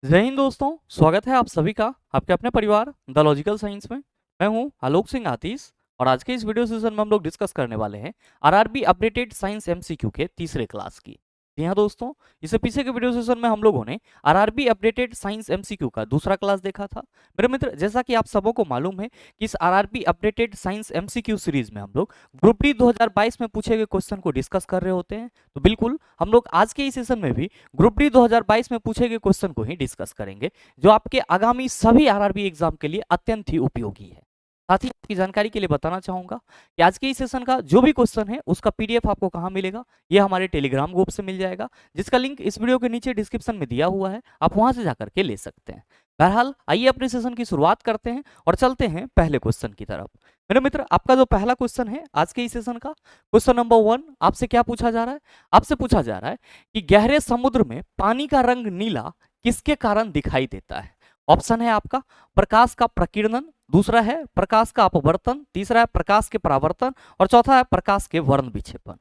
जय हिंद दोस्तों, स्वागत है आप सभी का आपके अपने परिवार द लॉजिकल साइंस में। मैं हूं आलोक सिंह आतिश और आज के इस वीडियो सेशन में हम लोग डिस्कस करने वाले हैं आरआरबी अपडेटेड साइंस एमसीक्यू के तीसरे क्लास की। जी हाँ दोस्तों, इससे पीछे के वीडियो सेशन में हम लोगों ने आरआरबी अपडेटेड साइंस एमसीक्यू का दूसरा क्लास देखा था। मेरे मित्र, जैसा कि आप सबों को मालूम है कि इस RRB updated science MCQ series में हम लोग ग्रुप डी 2022 में पूछे गए क्वेश्चन को डिस्कस कर रहे होते हैं। तो बिल्कुल हम लोग आज के इस सेशन में भी ग्रुप डी 2022 में पूछे गए क्वेश्चन को ही डिस्कस करेंगे, जो आपके आगामी सभी आरआरबी एग्जाम के लिए अत्यंत ही उपयोगी है। साथ ही आपकी जानकारी के लिए बताना चाहूंगा कि आज के इस सेशन का जो भी क्वेश्चन है उसका पीडीएफ आपको कहाँ मिलेगा, ये हमारे टेलीग्राम ग्रुप से मिल जाएगा, जिसका लिंक इस वीडियो के नीचे डिस्क्रिप्शन में दिया हुआ है, आप वहां से जाकर के ले सकते हैं। बहरहाल आइए अपने सेशन की शुरुआत करते हैं और चलते हैं पहले क्वेश्चन की तरफ। मेरे मित्र, आपका जो पहला क्वेश्चन है आज के इस सेशन का, क्वेश्चन नंबर 1, आपसे क्या पूछा जा रहा है? आपसे पूछा जा रहा है कि गहरे समुद्र में पानी का रंग नीला किसके कारण दिखाई देता है? ऑप्शन है आपका प्रकाश का प्रकीर्णन, दूसरा है प्रकाश का अपवर्तन, तीसरा है प्रकाश के परावर्तन और चौथा है प्रकाश के वर्ण विक्षेपण।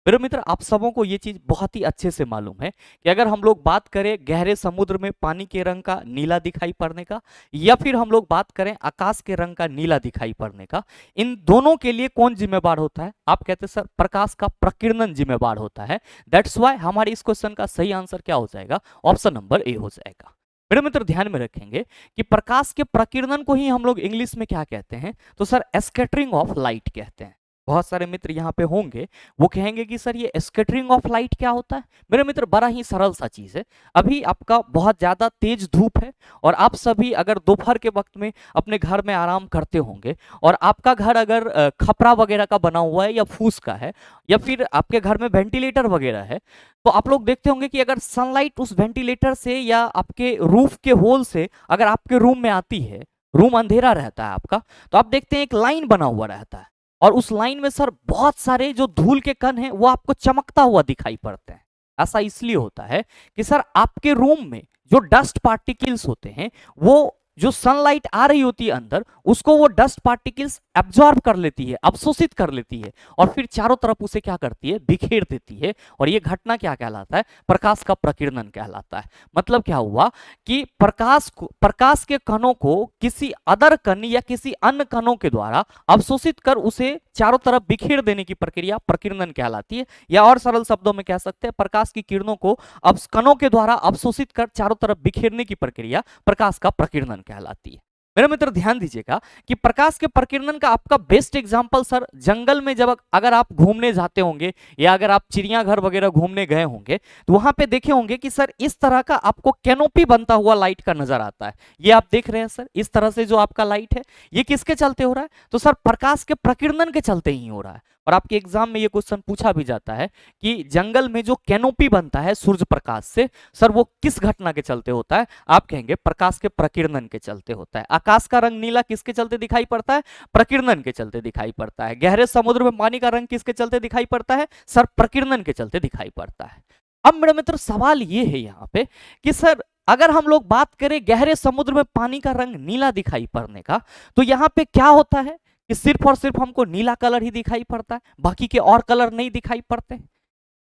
मेरे मित्र, आप सबों को ये चीज बहुत ही अच्छे से मालूम है कि अगर हम लोग बात करें गहरे समुद्र में पानी के रंग का नीला दिखाई पड़ने का, या फिर हम लोग बात करें आकाश के रंग का नीला दिखाई पड़ने का, इन दोनों के लिए कौन जिम्मेवार होता है? आप कहते हैं सर प्रकाश का प्रकीर्णन जिम्मेवार होता है। दैट्स वाई हमारे इस क्वेश्चन का सही आंसर क्या हो जाएगा? ऑप्शन नंबर ए हो जाएगा। मेरे मित्र, ध्यान में रखेंगे कि प्रकाश के प्रकीर्णन को ही हम लोग इंग्लिश में क्या कहते हैं? तो सर स्कैटरिंग ऑफ लाइट कहते हैं। बहुत सारे मित्र यहाँ पे होंगे, वो कहेंगे कि सर ये स्कैटरिंग ऑफ लाइट क्या होता है? मेरे मित्र, बड़ा ही सरल सा चीज है। अभी आपका बहुत ज्यादा तेज धूप है और आप सभी अगर दोपहर के वक्त में अपने घर में आराम करते होंगे और आपका घर अगर खपरा वगैरह का बना हुआ है या फूस का है, या फिर आपके घर में वेंटिलेटर वगैरह है, तो आप लोग देखते होंगे कि अगर सनलाइट उस वेंटिलेटर से या आपके रूफ के होल से अगर आपके रूम में आती है, रूम अंधेरा रहता है आपका, तो आप देखते हैं एक लाइन बना हुआ रहता है और उस लाइन में सर बहुत सारे जो धूल के कण हैं वो आपको चमकता हुआ दिखाई पड़ते हैं। ऐसा इसलिए होता है कि सर आपके रूम में जो डस्ट पार्टिकल्स होते हैं, वो जो सनलाइट आ रही होती है अंदर, उसको वो डस्ट पार्टिकल्स एब्जॉर्ब कर लेती है, अवशोषित कर लेती है और फिर चारों तरफ उसे क्या करती है? बिखेर देती है। और ये घटना क्या कहलाता है? प्रकाश का प्रकीर्णन कहलाता है। मतलब क्या हुआ कि प्रकाश के कणों को किसी अदर कण या किसी अन्य कणों के द्वारा अवशोषित कर उसे चारों तरफ बिखेर देने की प्रक्रिया प्रकीर्णन कहलाती है। या और सरल शब्दों में कह सकते हैं, प्रकाश की किरणों को कणों के द्वारा अवशोषित कर चारों तरफ बिखेरने की प्रक्रिया प्रकाश का प्रकीर्णन कहलाती है। मेरे मित्र, ध्यान दीजिएगा कि प्रकाश के प्रकीर्णन का आपका बेस्ट एग्जांपल सर जंगल में जब अगर आप घूमने जाते होंगे या अगर आप चिड़ियाघर वगैरह घूमने गए होंगे, तो वहां पे देखे होंगे कि सर इस तरह का आपको कैनोपी बनता हुआ लाइट का नजर आता है। ये आप देख रहे हैं सर, इस तरह से जो आपका लाइट है, ये किसके चलते हो रहा है? तो सर प्रकाश के प्रकीर्णन के चलते ही हो रहा है। और आपके एग्जाम में ये क्वेश्चन पूछा भी जाता है कि जंगल में जो कैनोपी बनता है सूर्य प्रकाश से, सर वो किस घटना के चलते होता है? आप कहेंगे प्रकाश के प्रकीर्णन के चलते होता है। आकाश का रंग नीला किसके चलते दिखाई पड़ता है? प्रकीर्णन के चलते दिखाई पड़ता है। गहरे समुद्र में पानी का रंग किसके चलते दिखाई पड़ता है? सर प्रकीर्णन के चलते दिखाई पड़ता है। अब मेरे मित्र, सवाल ये है यहाँ पे कि सर अगर हम लोग बात करें गहरे समुद्र में पानी का रंग नीला दिखाई पड़ने का, तो यहाँ पे क्या होता है कि सिर्फ और सिर्फ हमको नीला कलर ही दिखाई पड़ता है, बाकी के और कलर नहीं दिखाई पड़ते।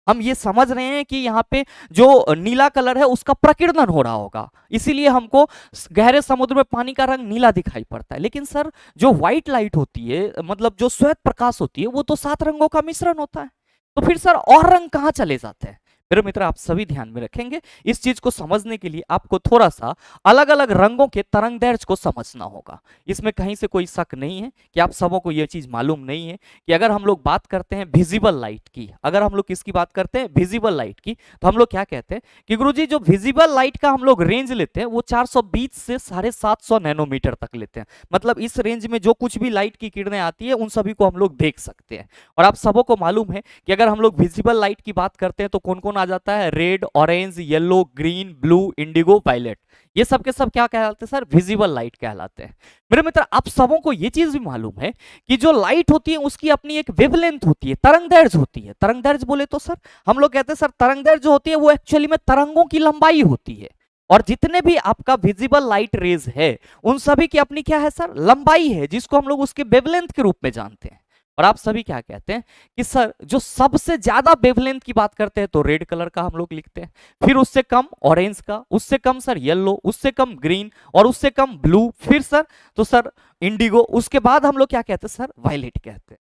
हम ये समझ रहे हैं कि यहाँ पे जो नीला कलर है उसका प्रकीर्णन हो रहा होगा, इसीलिए हमको गहरे समुद्र में पानी का रंग नीला दिखाई पड़ता है। लेकिन सर जो व्हाइट लाइट होती है, मतलब जो श्वेत प्रकाश होती है, वो तो 7 रंगों का मिश्रण होता है। तो फिर सर और रंग कहाँ चले जाते हैं? मेरे मित्र, आप सभी ध्यान में रखेंगे, इस चीज को समझने के लिए आपको थोड़ा सा अलग अलग रंगों के तरंगदैर्घ्य को समझना होगा। इसमें कहीं से कोई शक नहीं है कि आप सबों को यह चीज मालूम नहीं है कि अगर हम लोग बात करते हैं विजिबल लाइट की, अगर हम लोग किसकी बात करते हैं? विजिबल लाइट की, तो हम लोग क्या कहते हैं कि गुरुजी जो विजिबल लाइट का हम लोग रेंज लेते हैं वो 420 से 750 नैनोमीटर तक लेते हैं। मतलब इस रेंज में जो कुछ भी लाइट की किरणें आती है उन सभी को हम लोग देख सकते हैं। और आप सबों को मालूम है कि अगर हम लोग विजिबल लाइट की बात करते हैं तो कौन कौन आ जाता है? Red, orange, yellow, green, blue, indigo, violet. ये सब के सब क्या कहलाते हैं सर? विजिबल लाइट कहलाते हैं। मेरे मित्र, आप सबों को ये चीज भी मालूम है कि जो लाइट होती है उसकी अपनी एक वेवलेंथ होती है, तरंगदैर्घ्य होती है। तरंगदैर्घ्य बोले तो सर हम लोग कहते हैं सर तरंगदैर्घ्य जो होती है वो एक्चुअली में तरंगों की लंबाई होती है। और जितने भी आपका विजिबल लाइट रेज है उन सभी की अपनी क्या है सर? लंबाई है, जिसको हम लोग उसके वेवलेंथ के रूप में जानते हैं। और आप सभी क्या कहते हैं कि सर जो सबसे ज्यादा वेवलेंथ की बात करते हैं तो रेड कलर का हम लोग लिखते हैं, फिर उससे कम ऑरेंज का, उससे कम सर येलो, उससे कम ग्रीन और उससे कम ब्लू, फिर सर तो सर इंडिगो, उसके बाद हम लोग क्या कहते हैं सर वायलेट कहते हैं।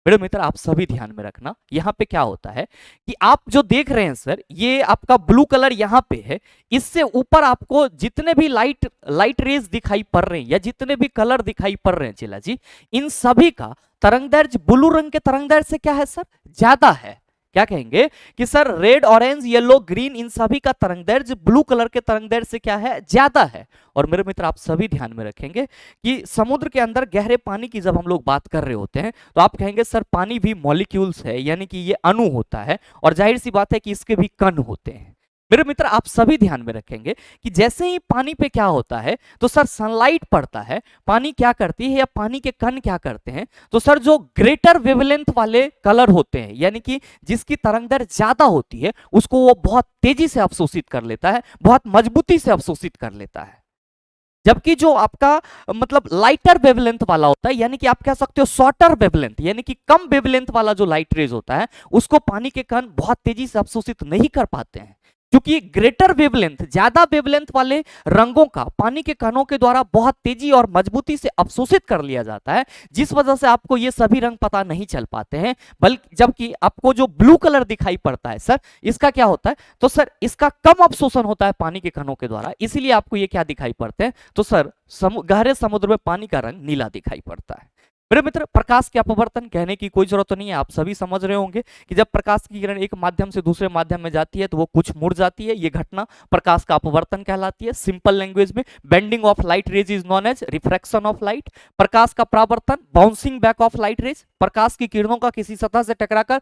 मेरे मित्र आप सभी ध्यान में रखना, यहाँ पे क्या होता है कि आप जो देख रहे हैं सर ये आपका ब्लू कलर यहाँ पे है, इससे ऊपर आपको जितने भी लाइट रेज दिखाई पड़ रहे हैं या जितने भी कलर दिखाई पड़ रहे हैं चिला जी, इन सभी का तरंगदैर्ध्य ब्लू रंग के तरंगदैर्ध्य से क्या है सर ज्यादा है। क्या कहेंगे कि sir red orange yellow green in सभी का तरंगदैर्ध्य ब्लू कलर के तरंगदैर्ध्य से क्या है ज्यादा है। और मेरे मित्र आप सभी ध्यान में रखेंगे कि समुद्र के अंदर गहरे पानी की जब हम लोग बात कर रहे होते हैं तो आप कहेंगे सर पानी भी मॉलिक्यूल्स है, यानी कि ये अणु होता है और जाहिर सी बात है कि इसके भी कण होते हैं। मेरे मित्र आप सभी ध्यान में रखेंगे कि जैसे ही पानी पे क्या होता है तो सर सनलाइट पड़ता है, पानी क्या करती है या पानी के कण क्या करते हैं तो सर जो ग्रेटर वेवलेंथ वाले कलर होते हैं यानी कि जिसकी तरंगदैर्ध्य ज्यादा होती है उसको वो बहुत तेजी से अवशोषित कर लेता है, बहुत मजबूती से अवशोषित कर लेता है। जबकि जो आपका मतलब लाइटर वेवलेंथ वाला होता है यानी कि आप कह सकते हो शॉर्टर वेवलेंथ यानी कि कम वेवलेंथ वाला जो लाइट रेज होता है उसको पानी के कण बहुत तेजी से अवशोषित नहीं कर पाते हैं, क्योंकि ग्रेटर वेवलेंथ ज्यादा वेवलेंथ वाले रंगों का पानी के कणों के द्वारा बहुत तेजी और मजबूती से अवशोषित कर लिया जाता है, जिस वजह से आपको ये सभी रंग पता नहीं चल पाते हैं। बल्कि जबकि आपको जो ब्लू कलर दिखाई पड़ता है सर इसका क्या होता है तो सर इसका कम अवशोषण होता है पानी के कणों के द्वारा, इसीलिए आपको ये क्या दिखाई पड़ते हैं तो सर गहरे समुद्र में पानी का रंग नीला दिखाई पड़ता है। मेरे मित्र प्रकाश के अपवर्तन कहने की कोई जरूरत नहीं है, आप सभी समझ रहे होंगे कि जब प्रकाश की किरण एक माध्यम से दूसरे माध्यम में जाती है तो वो कुछ मुड़ जाती है, ये घटना प्रकाश का अपवर्तन कहलाती है। सिंपल लैंग्वेज में bending of light rays is known as refraction of light. प्रकाश का परावर्तन bouncing back of light rays, प्रकाश की किरणों का किसी सतह से टकराकर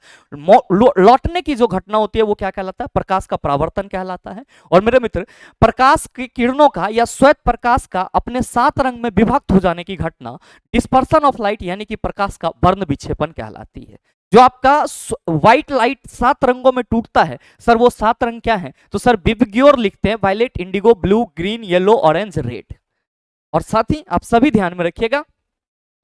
लौटने की जो घटना होती है वो क्या कहलाता है प्रकाश का परावर्तन कहलाता है। और मेरे मित्र प्रकाश की किरणों का या श्वेत प्रकाश का अपने 7 रंग में विभक्त हो जाने की घटना डिस्पर्सन ऑफ लाइट यानी कि प्रकाश का वर्ण विक्षेपण कहलाती है। जो आपका व्हाइट लाइट 7 रंगों में टूटता है सर वो 7 रंग क्या है तो सर विबग्योर लिखते हैं, violet indigo blue green yellow orange red. और साथ ही आप सभी ध्यान में रखिएगा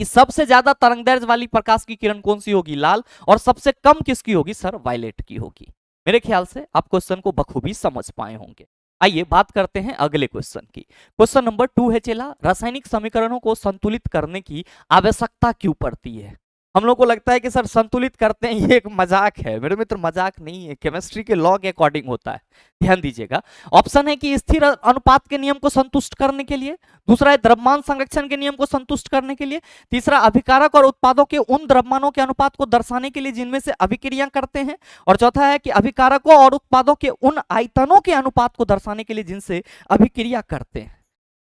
कि सबसे ज्यादा तरंगदैर्ध्य वाली प्रकाश की किरण कौन सी होगी लाल, और सबसे कम किसकी होगी सर वायलेट की होगी। मेरे ख्याल से आप क्वेश्चन को बखूबी समझ पाए होंगे। आइए बात करते हैं अगले क्वेश्चन की। क्वेश्चन नंबर 2 है चला, रासायनिक समीकरणों को संतुलित करने की आवश्यकता क्यों पड़ती है। हम लोग को लगता है कि सर संतुलित करते हैं ये एक मजाक है, मेरे मित्र मजाक नहीं है, केमिस्ट्री के लॉ के अकॉर्डिंग होता है। ध्यान दीजिएगा, ऑप्शन है कि स्थिर अनुपात के नियम को संतुष्ट करने के लिए, दूसरा है द्रव्यमान संरक्षण के नियम को संतुष्ट करने के लिए, तीसरा अभिकारक और उत्पादों के उन द्रव्यमानों के अनुपात को दर्शाने के लिए जिनमें से अभिक्रिया करते हैं, और चौथा है कि अभिकारकों और उत्पादों के उन आयतनों के अनुपात को दर्शाने के लिए जिनसे अभिक्रिया करते हैं।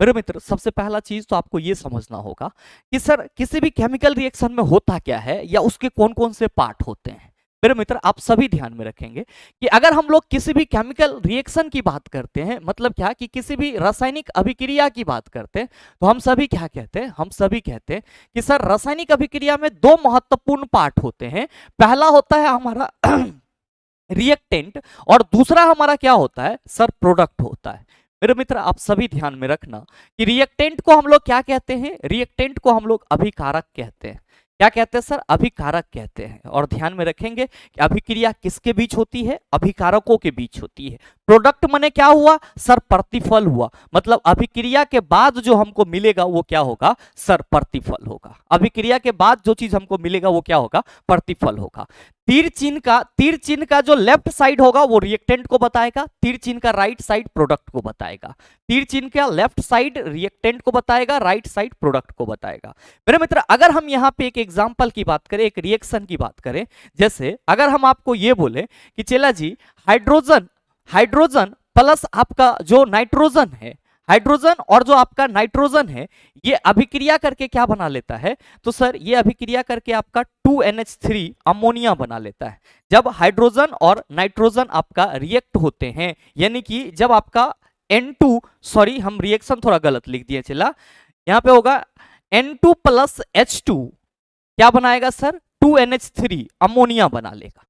मेरे मित्र सबसे पहला चीज तो आपको यह समझना होगा कि सर किसी भी केमिकल रिएक्शन में होता क्या है या उसके कौन कौन से पार्ट होते हैं। मेरे मित्र आप सभी ध्यान में रखेंगे कि अगर हम लोग किसी भी केमिकल रिएक्शन की बात करते हैं, मतलब क्या कि किसी भी रासायनिक अभिक्रिया की बात करते हैं, तो हम सभी क्या कहते हैं, हम सभी कहते हैं कि सर रासायनिक अभिक्रिया में 2 महत्वपूर्ण पार्ट होते हैं। पहला होता है हमारा रिएक्टेंट और दूसरा हमारा क्या होता है सर प्रोडक्ट होता है। मेरे मित्र आप सभी ध्यान में रखना कि रिएक्टेंट को हम लोग क्या कहते हैं, रिएक्टेंट को हम लोग अभिकारक कहते हैं। क्या कहते हैं सर, अभिकारक कहते हैं। और ध्यान में रखेंगे कि अभिक्रिया किसके बीच होती है, अभिकारकों के बीच होती है। प्रोडक्ट माने क्या हुआ सर, प्रतिफल हुआ, मतलब अभिक्रिया के बाद जो हमको मिलेगा वो क्या होगा सर, प्रतिफल होगा। अभिक्रिया के बाद जो चीज हमको मिलेगा वो क्या होगा, प्रतिफल होगा। तीर चिन्ह का जो लेफ्ट साइड होगा वो रिएक्टेंट को बताएगा, तीर चिन्ह का राइट साइड प्रोडक्ट को बताएगा। तीर चिन्ह का लेफ्ट साइड रिएक्टेंट को बताएगा, राइट साइड प्रोडक्ट को बताएगा। मेरे मित्र अगर हम यहाँ पे एक एग्जांपल की बात करें, एक रिएक्शन की बात करें, जैसे अगर हम आपको ये बोले कि चला जी हाइड्रोजन प्लस आपका जो नाइट्रोजन है, हाइड्रोजन और जो आपका नाइट्रोजन है ये अभिक्रिया करके क्या बना लेता है, तो सर ये अभिक्रिया करके आपका 2NH3 अमोनिया बना लेता है। जब हाइड्रोजन और नाइट्रोजन आपका रिएक्ट होते हैं, यानी कि जब आपका N2, सॉरी हम रिएक्शन थोड़ा गलत लिख दिए, चला यहां पे होगा N2 प्लस H2 क्या बनाएगा सर, 2NH3 अमोनिया बना लेगा।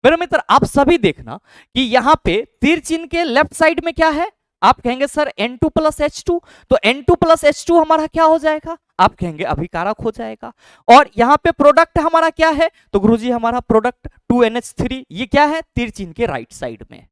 मेरे मित्र आप सभी देखना कि यहां पे तीर चिन्ह के लेफ्ट साइड में क्या है, आप कहेंगे सर N2 प्लस H2, तो N2 प्लस H2 हमारा क्या हो जाएगा, आप कहेंगे अभिकारक हो जाएगा। और यहाँ पे प्रोडक्ट हमारा क्या है, तो गुरुजी हमारा प्रोडक्ट 2NH3, ये क्या है, तीर चिन्ह के राइट साइड में,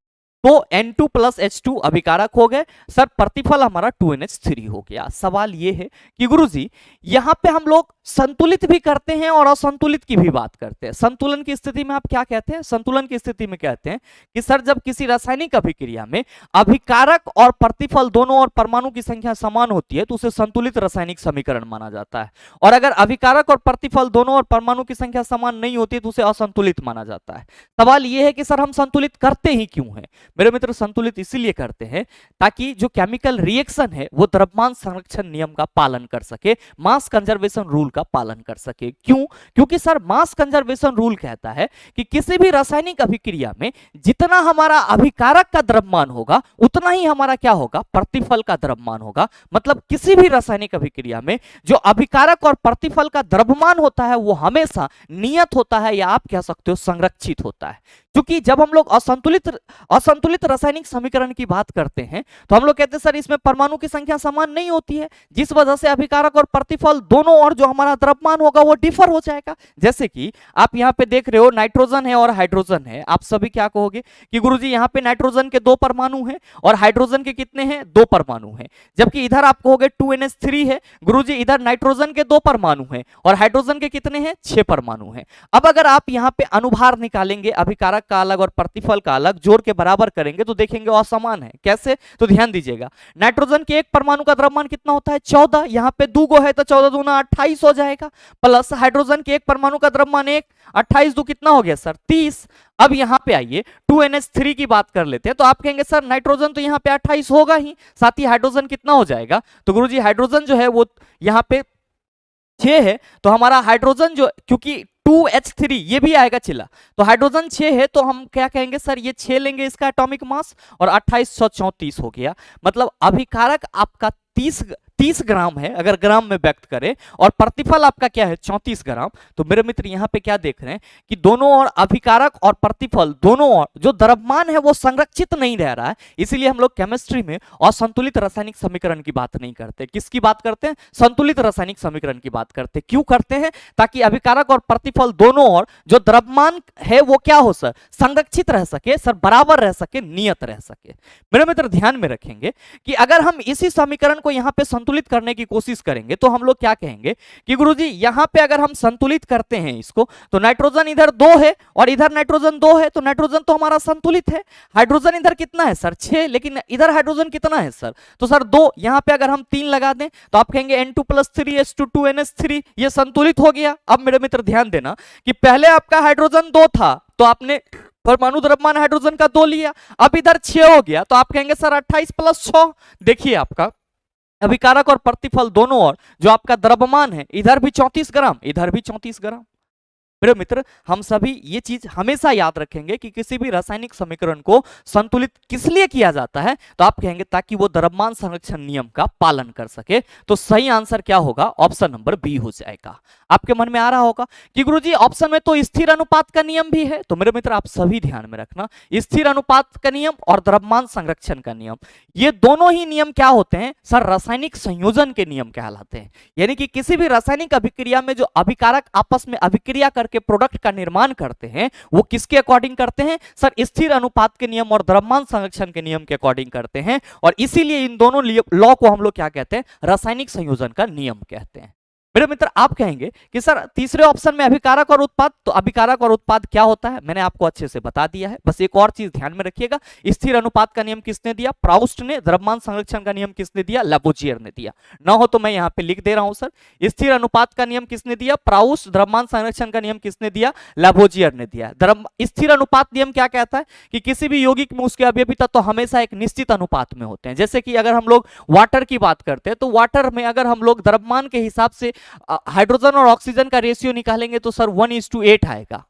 तो N2 प्लस H2 अभिकारक हो गए सर, प्रतिफल हमारा 2NH3 हो गया। सवाल ये है कि गुरुजी यहां पे हम लोग संतुलित भी करते हैं और असंतुलित की भी बात करते हैं। संतुलन की स्थिति में आप क्या कहते हैं, संतुलन की स्थिति में कहते हैं कि सर जब किसी रासायनिक अभिक्रिया में अभिकारक और प्रतिफल दोनों और परमाणु की संख्या समान होती है तो उसे संतुलित रासायनिक समीकरण माना जाता है, और अगर अभिकारक और प्रतिफल दोनों और परमाणु की संख्या समान नहीं होती तो उसे असंतुलित माना जाता है। सवाल यह है कि सर हम संतुलित करते ही क्यों हैं। मेरे मित्र संतुलित इसीलिए करते हैं ताकि जो केमिकल रिएक्शन है वो द्रव्यमान संरक्षण नियम का पालन कर सके, मास कंजर्वेशन रूल का पालन कर सके। क्यों, क्योंकि सर मास कंजर्वेशन रूल कहता है कि किसी भी रासायनिक अभिक्रिया में जितना हमारा अभिकारक का द्रव्यमान होगा उतना ही हमारा क्या होगा, प्रतिफल का द्रव्यमान होगा। मतलब किसी भी रासायनिक अभिक्रिया में जो अभिकारक और प्रतिफल का द्रव्यमान होता है वो हमेशा नियत होता है, या आप कह सकते हो संरक्षित होता है। क्योंकि जब हम लोग असंतुलित रासायनिक समीकरण की बात करते हैं तो हम लोग कहते हैं सर इसमें परमाणु की संख्या समान नहीं होती है, जिस वजह से अभिकारक और प्रतिफल दोनों और जो हमारा द्रव्यमान होगा वो डिफर हो जाएगा। जैसे कि आप यहाँ पे देख रहे हो नाइट्रोजन है और हाइड्रोजन है, आप सभी क्या कहोगे कि गुरुजी यहाँ पे नाइट्रोजन के 2 परमाणु हैं और हाइड्रोजन के कितने हैं, 2 परमाणु हैं। जबकि इधर आप कहोगे 2NH3 है, गुरुजी इधर नाइट्रोजन के 2 परमाणु हैं और हाइड्रोजन के कितने हैं, 6 परमाणु हैं। अब अगर आप यहाँ पे अनुभार निकालेंगे, अभिकारक का अलग और प्रतिफल का अलग, जोड़ के बराबर करेंगे तो देखेंगे असमान है। कैसे, तो ध्यान दीजिएगा, नाइट्रोजन के 1 परमाणु का द्रव्यमान कितना होता है, 14, यहाँ पे 2 गो है तो 14 दूना 28 हो जाएगा, प्लस हाइड्रोजन के 1 परमाणु का द्रव्यमान 1, 28 दो कितना हो गया सर, 30। अब यहाँ पे आइए 2NH3 की बात कर लेते हैं, तो आप कहेंगे सर नाइट्रोजन तो यहाँ पे 28 होगा ही, साथ ही हाइड्रोजन कितना हो जाएगा, तो गुरुजी हाइड्रोजन जो है वो यहाँ पे 6 है, तो हमारा हाइड्रोजन जो, क्योंकि 2H3 ये भी आएगा चिल्ला, तो हाइड्रोजन 6 है तो हम क्या कहेंगे सर, ये 6 लेंगे इसका एटॉमिक मास और 2834 हो गया। मतलब अभिकारक आपका 30 ग्राम है अगर ग्राम में व्यक्त करें, और प्रतिफल आपका क्या है 34 ग्राम। तो मेरे मित्र यहाँ पे क्या देख रहे हैं कि दोनों और अभिकारक और प्रतिफल दोनों और जो द्रव्यमान है वो संरक्षित नहीं रह रहा है, इसीलिए हम लोग केमिस्ट्री में असंतुलित रासायनिक समीकरण की बात नहीं करते। किसकी बात करते हैं, संतुलित रासायनिक समीकरण की बात करते हैं। क्यों करते हैं, ताकि अभिकारक और प्रतिफल दोनों और जो द्रव्यमान है वो क्या हो सर, संरक्षित रह सके सर, बराबर रह सके, नियत रह सके। मेरे मित्र ध्यान में रखेंगे कि अगर हम इसी समीकरण को यहाँ पे संतुलित करने की कोशिश करेंगे तो हम लोग क्या कहेंगे कि गुरुजी यहाँ पे अगर हम संतुलित करते हैं इसको, तो नाइट्रोजन इधर 2 है और इधर नाइट्रोजन 2 है, तो नाइट्रोजन तो हमारा संतुलित है। हाइड्रोजन इधर कितना है सर, 6, लेकिन इधर हाइड्रोजन कितना है सर, तो सर 2, यहाँ पे अगर हम 3 लगा दें तो आप कहेंगे N2 प्लस 3H2 2NH3, ये संतुलित हो गया। अब मेरे मित्र ध्यान देना कि पहले आपका हाइड्रोजन 2 था तो आपने परमाणु द्रव्यमान हाइड्रोजन का 2 लिया, अब इधर 6 हो गया, तो आप कहेंगे सर 28 प्लस 6, देखिए आपका अभिकारक और प्रतिफल दोनों और जो आपका द्रव्यमान है इधर भी 34 ग्राम, इधर भी 34 ग्राम। मेरे मित्र हम सभी ये चीज हमेशा याद रखेंगे कि किसी भी रासायनिक समीकरण को संतुलित किस लिए किया जाता है, तो आप कहेंगे ताकि वो द्रव्यमान संरक्षण नियम का पालन कर सके। तो सही आंसर क्या होगा, ऑप्शन नंबर बी हो जाएगा। आपके मन में आ रहा होगा कि गुरुजी ऑप्शन में तो स्थिर अनुपात का नियम भी है, तो मेरे मित्र आप सभी ध्यान में रखना, स्थिर अनुपात का नियम और द्रव्यमान संरक्षण का नियम, ये दोनों ही नियम क्या होते हैं सर, रासायनिक संयोजन के नियम कहलाते हैं। यानी कि किसी भी रासायनिक अभिक्रिया में जो अभिकारक आपस में अभिक्रिया करके प्रोडक्ट का निर्माण करते हैं वो किसके अकॉर्डिंग करते हैं सर, स्थिर अनुपात के नियम और द्रव्यमान संरक्षण के नियम के अकॉर्डिंग करते हैं, और इसीलिए इन दोनों लॉ को हम लोग क्या कहते हैं, रासायनिक संयोजन का नियम कहते हैं। मेरे मित्र आप कहेंगे कि सर तीसरे ऑप्शन में अभिकारक और उत्पाद, तो अभिकारक और उत्पाद क्या होता है मैंने आपको अच्छे से बता दिया है, बस एक और चीज ध्यान में रखिएगा, स्थिर अनुपात का नियम किसने दिया, प्राउस्ट ने, द्रव्यमान संरक्षण का नियम किसने दिया, लैबोजियर ने दिया। ना हो तो मैं यहाँ पे लिख दे रहा हूं सर, स्थिर अनुपात का नियम किसने दिया, प्राउस्ट, द्रव्यमान संरक्षण का नियम किसने दिया, लैबोजियर ने दिया। स्थिर अनुपात नियम क्या कहता है कि किसी भी यौगिक में उसके अवयवी तत्व हमेशा एक निश्चित अनुपात में होते हैं। जैसे कि अगर हम लोग वाटर की बात करते हैं तो वाटर में अगर हम लोग द्रव्यमान के हिसाब से हाइड्रोजन और ऑक्सीजन का रेशियो निकालेंगे तो सर 1:8 आएगा।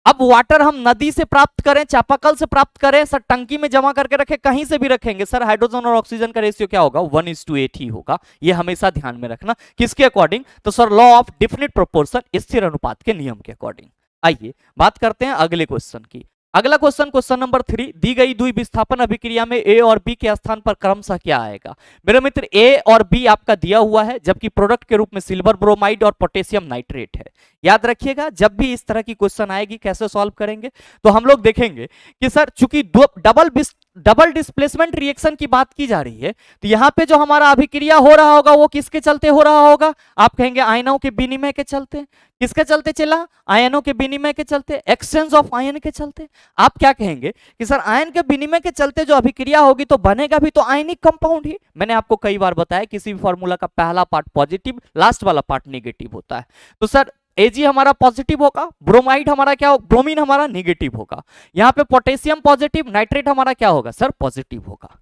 अब वाटर हम नदी से प्राप्त करें, चापाकल से प्राप्त करें सर, टंकी में जमा करके रखें, कहीं से भी रखेंगे सर, हाइड्रोजन और ऑक्सीजन का रेशियो क्या होगा, 1:8 ही होगा। ये हमेशा ध्यान में रखना, किसके अकॉर्डिंग, तो sir law of definite proportion, स्थिर अनुपात के नियम के अकॉर्डिंग। आइए बात करते हैं अगले क्वेश्चन की। अगला क्वेश्चन, क्वेश्चन नंबर 3, दी गई द्वि विस्थापन अभिक्रिया में ए और बी के स्थान पर क्रमशः क्या आएगा। मेरे मित्र ए और बी आपका दिया हुआ है, जबकि प्रोडक्ट के रूप में सिल्वर ब्रोमाइड और पोटेशियम नाइट्रेट है। याद रखिएगा, जब भी इस तरह की क्वेश्चन आएगी कैसे सॉल्व करेंगे, तो हम लोग देखेंगे कि सर चूंकि डबल डिस्प्लेसमेंट रिएक्शन की बात की जा रही है, तो यहां पे जो हमारा अभिक्रिया हो रहा होगा वो किसके चलते हो रहा होगा, आप कहेंगे आयनों के विनिमय के चलते। किसके चलते चला, आयनों के विनिमय के चलते, एक्सचेंज ऑफ आयन के चलते। आप क्या कहेंगे कि सर आयन के विनिमय के चलते जो अभिक्रिया होगी तो बनेगा भी तो आयनिक कंपाउंड ही। मैंने आपको कई बार बताया किसी भी फॉर्मूला का पहला पार्ट पॉजिटिव, लास्ट वाला पार्ट नेगेटिव होता है। तो सर Ag हमारा पॉजिटिव होगा, ब्रोमाइड हमारा क्या होगा, ब्रोमीन हमारा नेगेटिव होगा। यहाँ पे पोटेशियम पॉजिटिव, नाइट्रेट हमारा क्या होगा सर, पॉजिटिव होगा।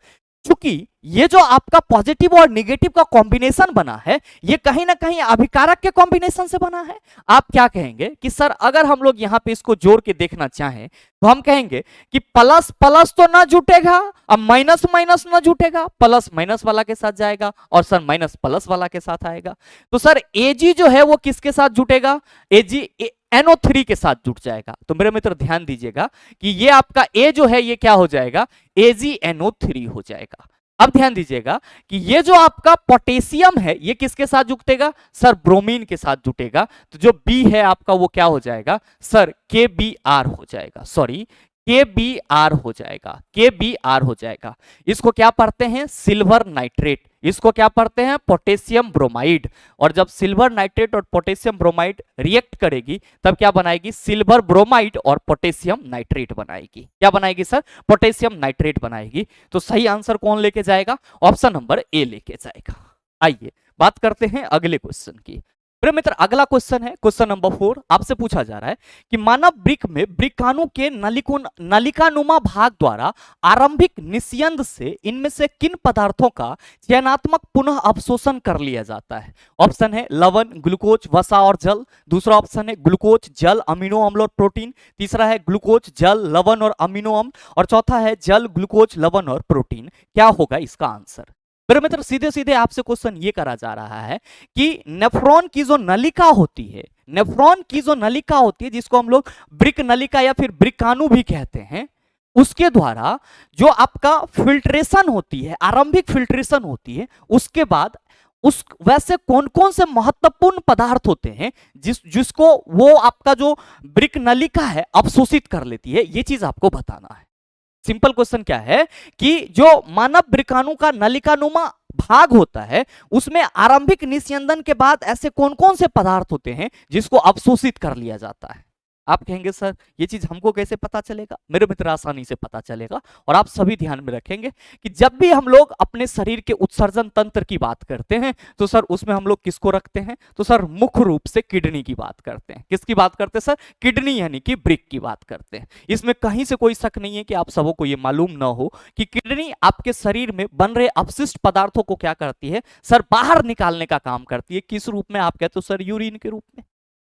चूंकि ये जो आपका पॉजिटिव और नेगेटिव का कॉम्बिनेशन बना है, ये कहीं ना कहीं अभिकारक के कॉम्बिनेशन से बना है। आप क्या कहेंगे कि सर अगर हम लोग यहाँ पे इसको जोड़ के देखना चाहें तो हम कहेंगे कि प्लस प्लस तो ना जुटेगा, अब माइनस माइनस ना जुटेगा, प्लस माइनस वाला के साथ जाएगा और सर माइनस प्लस वाला के साथ आएगा। तो सर Ag जो है वो किसके साथ जुटेगा, Ag NO3 के साथ जुट जाएगा। तो मेरे मित्र ध्यान दीजिएगा कि ये आपका A जो है ये क्या हो जाएगा, AgNO3 हो जाएगा। अब ध्यान दीजिएगा कि ये जो आपका पोटेशियम है ये किसके साथ जुटेगा सर, ब्रोमीन के साथ जुटेगा। तो जो B है आपका वो क्या हो जाएगा सर, KBr हो जाएगा, सॉरी KBr हो जाएगा, KBr हो जाएगा। इसको क्या पढ़ते हैं, सिल्वर नाइट्रेट, इसको क्या पढ़ते हैं, पोटेशियम ब्रोमाइड। और जब सिल्वर नाइट्रेट और पोटेशियम ब्रोमाइड रिएक्ट करेगी तब क्या बनाएगी, सिल्वर ब्रोमाइड और पोटेशियम नाइट्रेट बनाएगी। क्या बनाएगी सर, पोटेशियम नाइट्रेट बनाएगी। तो सही आंसर कौन लेके जाएगा, ऑप्शन नंबर ए लेके जाएगा। आइए बात करते हैं अगले क्वेश्चन की। मेरे मित्र अगला क्वेश्चन है क्वेश्चन नंबर 4, आपसे पूछा जा रहा है कि मानव वृक्क में वृक्काणु के नलिकानुमा भाग द्वारा आरंभिक निस्यंद से इनमें से किन पदार्थों का चयनात्मक पुनः अवशोषण कर लिया जाता है। ऑप्शन है लवण, ग्लूकोज, वसा और जल। दूसरा ऑप्शन है ग्लूकोज, जल, अमीनो अम्ल और प्रोटीन। तीसरा है ग्लूकोज, जल, लवण और अमीनो अम्ल। और चौथा है जल, ग्लूकोज, लवण और प्रोटीन। क्या होगा इसका आंसर। मेरे मित्र सीधे सीधे आपसे क्वेश्चन ये करा जा रहा है कि नेफ्रॉन की जो नलिका होती है, नेफ्रॉन की जो नलिका होती है जिसको हम लोग वृक्क नलिका या फिर वृक्काणु भी कहते हैं, उसके द्वारा जो आपका फिल्ट्रेशन होती है, आरंभिक फिल्ट्रेशन होती है, उसके बाद उस वैसे कौन कौन से महत्वपूर्ण पदार्थ होते हैं जिसको वो आपका जो वृक्क नलिका है अवशोषित कर लेती है, ये चीज आपको बताना है। सिंपल क्वेश्चन क्या है कि जो मानव वृक्काणु का नलिकानुमा भाग होता है उसमें आरंभिक निस्यंदन के बाद ऐसे कौन कौन से पदार्थ होते हैं जिसको अवशोषित कर लिया जाता है। आप कहेंगे सर ये चीज हमको कैसे पता चलेगा। मेरे मित्र आसानी से पता चलेगा, और आप सभी ध्यान में रखेंगे कि जब भी हम लोग अपने शरीर के उत्सर्जन तंत्र की बात करते हैं तो सर उसमें हम लोग किसको रखते हैं, तो सर मुख्य रूप से किडनी की बात करते हैं। किसकी बात करते हैं सर, किडनी यानी कि वृक्क की बात करते हैं। इसमें कहीं से कोई शक नहीं है कि आप सबों को ये मालूम ना हो कि किडनी आपके शरीर में बन रहे अपशिष्ट पदार्थों को क्या करती है सर, बाहर निकालने का काम करती है। किस रूप में, आप कहते हो सर यूरिन के रूप में।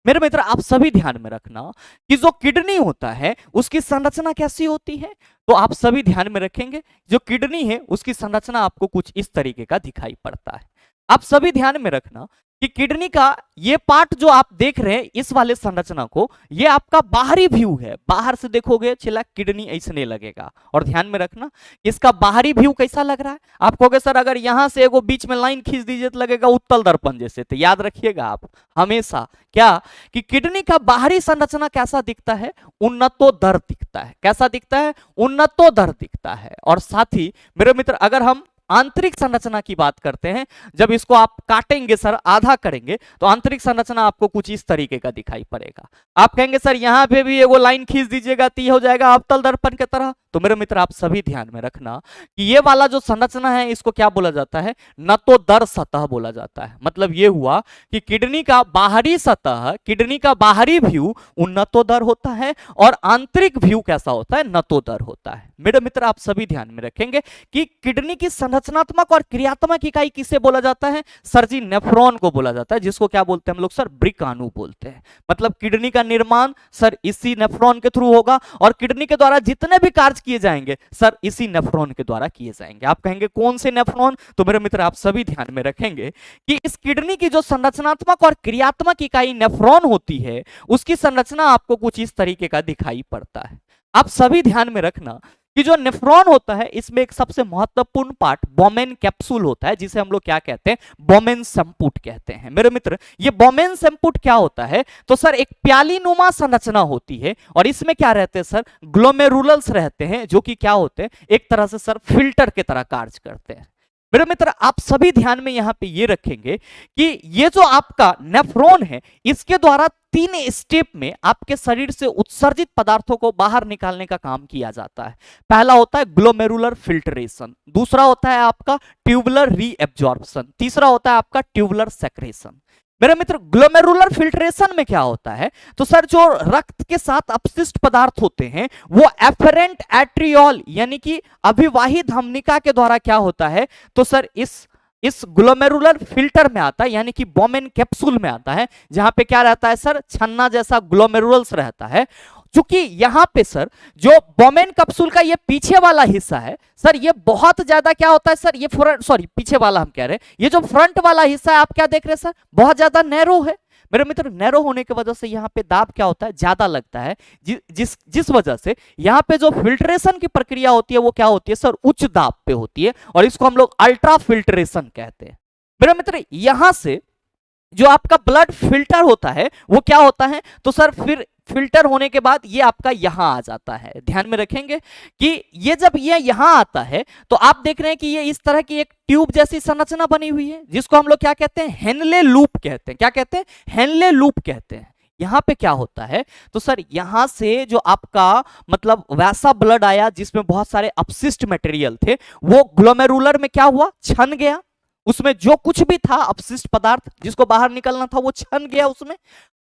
मेरे मित्र आप सभी ध्यान में रखना कि जो किडनी होता है उसकी संरचना कैसी होती है, तो आप सभी ध्यान में रखेंगे जो किडनी है उसकी संरचना आपको कुछ इस तरीके का दिखाई पड़ता है। आप सभी ध्यान में रखना कि किडनी का ये पार्ट जो आप देख रहे हैं इस वाले संरचना को, ये आपका बाहरी व्यू है। बाहर से देखोगे चिल्ला किडनी ऐसने लगेगा, और ध्यान में रखना इसका बाहरी व्यू कैसा लग रहा है। आप कहोगे सर अगर यहां से एगो बीच में लाइन खींच दीजिए तो लगेगा उत्तल दर्पण जैसे। तो याद रखिएगा आप हमेशा क्या कि किडनी का बाहरी संरचना कैसा दिखता है, उन्नतोदर दिखता है। कैसा दिखता है, उन्नतोदर दिखता है। और साथ ही मेरे मित्र अगर हम आंतरिक संरचना की बात करते हैं, जब इसको आप काटेंगे सर, आधा करेंगे, तो आंतरिक संरचना आपको कुछ इस तरीके का दिखाई पड़ेगा। आप कहेंगे सर यहां पे भी एगो लाइन खींच दीजिएगा तो हो जाएगा अवतल दर्पण की तरह। तो मेरे मित्र आप सभी ध्यान में रखना कि ये वाला जो संरचना है इसको क्या बोला जाता है, नतोदर सतह बोला जाता है। मतलब ये हुआ कि किडनी का बाहरी सतह, किडनी का बाहरी व्यू उन्नतोदर होता है और आंतरिक व्यू कैसा होता है, नतोदर होता है। मेरे मित्र आप सभी ध्यान में रखेंगे कि किडनी की संरचनात्मक और क्रियात्मक इकाई किसे बोला जाता है सर जी, नेफ्रॉन को बोला जाता है, जिसको क्या बोलते हैं हम लोग सर, वृक्काणु बोलते हैं। मतलब किडनी का निर्माण सर इसी नेफ्रॉन के थ्रू होगा, और किडनी के द्वारा जितने भी कार्य किए जाएंगे? सर इसी नेफ्रॉन के द्वारा किए जाएंगे। आप कहेंगे कौन से नेफ्रॉन? तो मेरे मित्र आप सभी ध्यान में रखेंगे कि इस किडनी की जो संरचनात्मक और क्रियात्मक इकाई नेफ्रॉन होती है, उसकी संरचना आपको कुछ इस तरीके का दिखाई पड़ता है। आप सभी ध्यान में रखना कि जो नेफ्रॉन होता है, इसमें एक सबसे महत्वपूर्ण पार्ट बोमेन कैप्सूल होता है, जिसे हम लोग क्या कहते हैं? बोमेन संपुट कहते हैं। मेरे मित्र ये बोमेन संपुट क्या होता है? तो सर एक प्यालीनुमा संरचना होती है और इसमें क्या रहते हैं सर? ग्लोमेरुलस रहते हैं, जो कि क्या होते हैं? एक तरह से सर फिल्टर के तरह कार्य करते हैं। मेरे मित्र आप सभी ध्यान में यहां पे ये रखेंगे कि ये जो आपका नेफ्रॉन है, इसके द्वारा 3 स्टेप में आपके शरीर से उत्सर्जित पदार्थों को बाहर निकालने का काम किया जाता है। पहला होता है ग्लोमेरुलर फिल्ट्रेशन, दूसरा होता है आपका ट्यूबुलर रीएब्जॉर्प्शन, तीसरा होता है आपका ट्यूबुलर सेक्रेशन। मेरे मित्र ग्लोमेरुलर फिल्ट्रेशन में क्या होता है? तो सर जो रक्त के साथ अपशिष्ट पदार्थ होते हैं वो एफरेंट एट्रियोल यानी कि अभिवाही धमनिका के द्वारा क्या होता है? तो सर इस ग्लोमेरुलर फिल्टर में आता है, यानी कि बोमेन कैप्सूल में आता है, जहां पे क्या रहता है सर? छन्ना जैसा ग्लोमेरुलस रहता है। चूंकि यहां पे सर जो बोमेन कैप्सूल का ये पीछे वाला हिस्सा है सर, ये बहुत ज्यादा क्या होता है सर? ये फ्रंट, सॉरी पीछे वाला हम कह रहे हैं, ये जो फ्रंट वाला हिस्सा है आप क्या देख रहे हैं सर? बहुत ज्यादा नैरो है। मेरे मित्र नैरो होने की वजह से यहाँ पे दाब क्या होता है? ज्यादा लगता है, जिस वजह से यहाँ पे जो फिल्ट्रेशन की प्रक्रिया होती है वो क्या होती है सर? उच्च दाब पे होती है और इसको हम लोग अल्ट्रा फिल्ट्रेशन कहते हैं। मेरे मित्र यहां से जो आपका ब्लड फिल्टर होता है वो क्या होता है? तो सर फिर फिल्टर होने के बाद ये आपका यहां आ जाता है। ध्यान में रखेंगे कि ये जब ये यहां आता है तो आप देख रहे हैं कि ये इस तरह की एक ट्यूब जैसी संरचना बनी हुई है, जिसको हम लोग क्या कहते हैं? हेनले लूप कहते हैं। क्या कहते हैं? हेनले लूप कहते हैं। यहां पे क्या होता है? तो सर यहां से जो आपका मतलब वैसा ब्लड आया जिसमें बहुत सारे अपशिष्ट मटेरियल थे, वो ग्लोमेरुलर में क्या हुआ? छन गया। उसमें जो कुछ भी था अपशिष्ट पदार्थ जिसको बाहर निकलना था वो छन गया उसमें।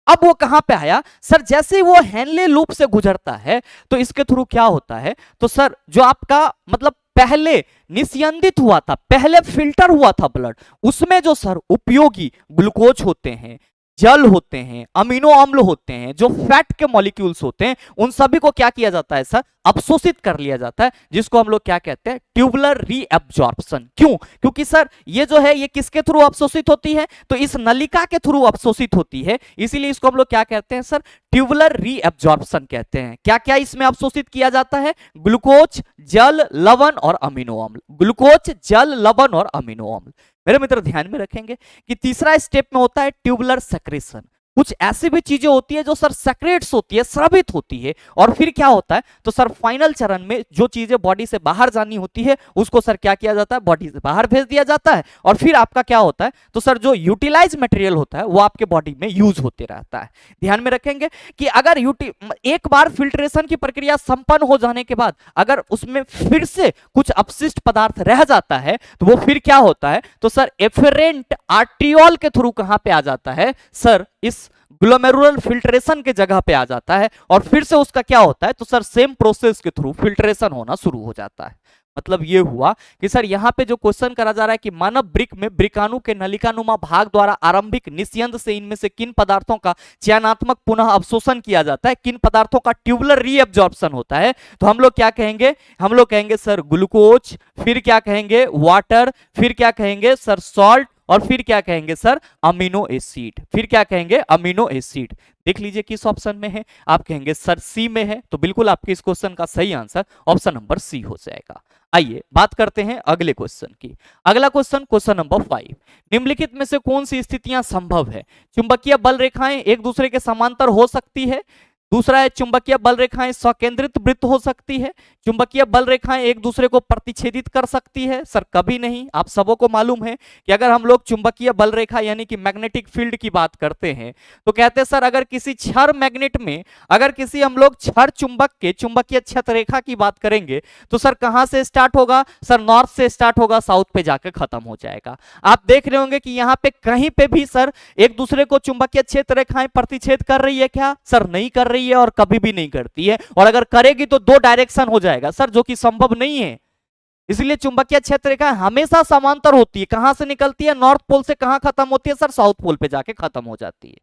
अब वो कहां पे आया सर? जैसे वो हेनले लूप से गुजरता है तो इसके थ्रू क्या होता है? तो सर जो आपका मतलब पहले निस्यंदित हुआ था, पहले फिल्टर हुआ था ब्लड, उसमें जो सर उपयोगी ग्लूकोज होते हैं, जल होते हैं, अमीनो अम्ल होते हैं, जो फैट के मॉलिक्यूल्स होते हैं, उन सभी को क्या किया जाता है सर? अवशोषित कर लिया जाता है, जिसको हम लोग क्या कहते हैं? Tubular reabsorption. क्यों? क्योंकि सर ये जो है ये किसके थ्रू अवशोषित होती है? तो इस नलिका के थ्रू अवशोषित होती है, इसीलिए इसको हम लोग क्या कहते हैं सर? ट्यूबुलर रीएब्जॉर्प्शन कहते हैं। क्या क्या इसमें अवशोषित किया जाता है? ग्लूकोज, जल, लवण और अमीनो अम्ल। ग्लूकोज, जल, लवण और अमीनो अम्ल। मेरे मित्र ध्यान में रखेंगे कि तीसरा स्टेप में होता है ट्यूबुलर सेक्रेशन। कुछ ऐसी भी चीजें होती है जो सर सेक्रेट्स होती है, स्रावित होती है, और फिर क्या होता है? तो सर फाइनल चरण में जो चीजें बॉडी से बाहर जानी होती है उसको सर क्या किया जाता है? बॉडी से बाहर भेज दिया जाता है, और फिर आपका क्या होता है? तो सर जो यूटिलाइज मटेरियल होता है वो आपके बॉडी में यूज होते रहता है। ध्यान में रखेंगे कि अगर एक बार फिल्ट्रेशन की प्रक्रिया संपन्न हो जाने के बाद अगर उसमें फिर से कुछ अपशिष्ट पदार्थ रह जाता है तो वो फिर क्या होता है? तो सर एफरेंट आर्ट्रियोल के थ्रू कहां पे आ जाता है सर? इस ग्लोमेरुलर फिल्ट्रेशन के जगह पे आ जाता है, और फिर से उसका क्या होता है? तो सर सेम प्रोसेस के थ्रू फिल्ट्रेशन होना शुरू हो जाता है। मतलब ये हुआ कि सर यहाँ पे जो क्वेश्चन करा जा रहा है कि मानव वृक्क में वृकाणु के नलिकानुमा भाग द्वारा आरंभिक निस्यंद से इनमें से किन पदार्थों का चयनात्मक पुनः अवशोषण किया जाता है, किन पदार्थों का ट्यूबुलर रीअब्जॉर्प्शन होता है? तो हम लोग क्या कहेंगे? हम लोग कहेंगे सर ग्लूकोज, फिर क्या कहेंगे? वाटर, फिर क्या कहेंगे सर? सॉल्ट, और फिर क्या कहेंगे सर? Amino acid. फिर क्या कहेंगे? Amino acid. देख लीजिए किस ऑप्शन में है। आप कहेंगे सर सी में है, तो बिल्कुल आपके इस क्वेश्चन का सही आंसर ऑप्शन नंबर सी हो जाएगा। आइए बात करते हैं अगले क्वेश्चन की। अगला क्वेश्चन, क्वेश्चन नंबर 5, निम्नलिखित में से कौन सी स्थितियां संभव है? चुंबकीय बल रेखाएं एक दूसरे के समांतर हो सकती है। दूसरा है चुंबकीय बल रेखाएं स्वकेंद्रित वृत्त हो सकती है। चुंबकीय बल रेखाएं एक दूसरे को प्रतिच्छेदित कर सकती है। सर कभी नहीं। आप सबों को मालूम है कि अगर हम लोग चुंबकीय बल रेखा यानी कि मैग्नेटिक फील्ड की बात करते हैं तो कहते हैं सर अगर किसी क्षर मैग्नेट में अगर किसी हम लोग क्षर चुंबक के चुंबकीय क्षत्र रेखा की बात करेंगे तो सर कहां से स्टार्ट होगा? सर नॉर्थ से स्टार्ट होगा, साउथ पे जाकर खत्म हो जाएगा। आप देख रहे होंगे कि यहाँ पे कहीं पे भी सर एक दूसरे को चुंबकीय क्षेत्र रेखाएं प्रतिच्छेद कर रही है क्या? सर नहीं कर रही है, और कभी भी नहीं करती है, और अगर करेगी तो दो डायरेक्शन हो जाएगा सर, जो कि संभव नहीं है। इसलिए चुंबकीय क्षेत्र रेखा हमेशा समांतर होती है। कहां से निकलती है? नॉर्थ पोल से। कहां खत्म होती है सर? साउथ पोल पे जाके खत्म हो जाती है।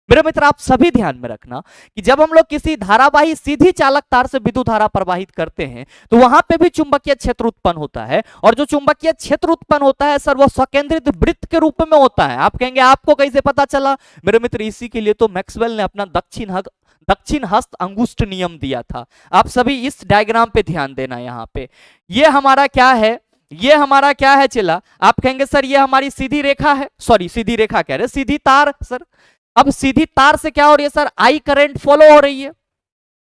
मेरे मित्र आप सभी ध्यान में रखना कि जब हम लोग किसी धारावाही सीधी चालक तार से विद्युत धारा प्रवाहित करते हैं तो वहां पे भी चुंबकीय क्षेत्र उत्पन्न होता है, और जो चुंबकीय क्षेत्र उत्पन्न होता है सर वो स्वकेंद्रित वृत्त के रूप में होता है। आप कहेंगे आपको कैसे पता चला? मेरे मित्र इसी के लिए तो मैक्सवेल ने अपना दक्षिण हस्त अंगुष्ठ नियम दिया था। आप सभी इस डायग्राम पे ध्यान देना। यहाँ पे ये हमारा क्या है? ये हमारा क्या है चला? आप कहेंगे सर ये हमारी सीधी रेखा है, सॉरी सीधी रेखा कह रहे, सीधी तार सर। अब सीधी तार से क्या हो रही है सर? आई करंट फॉलो हो रही है।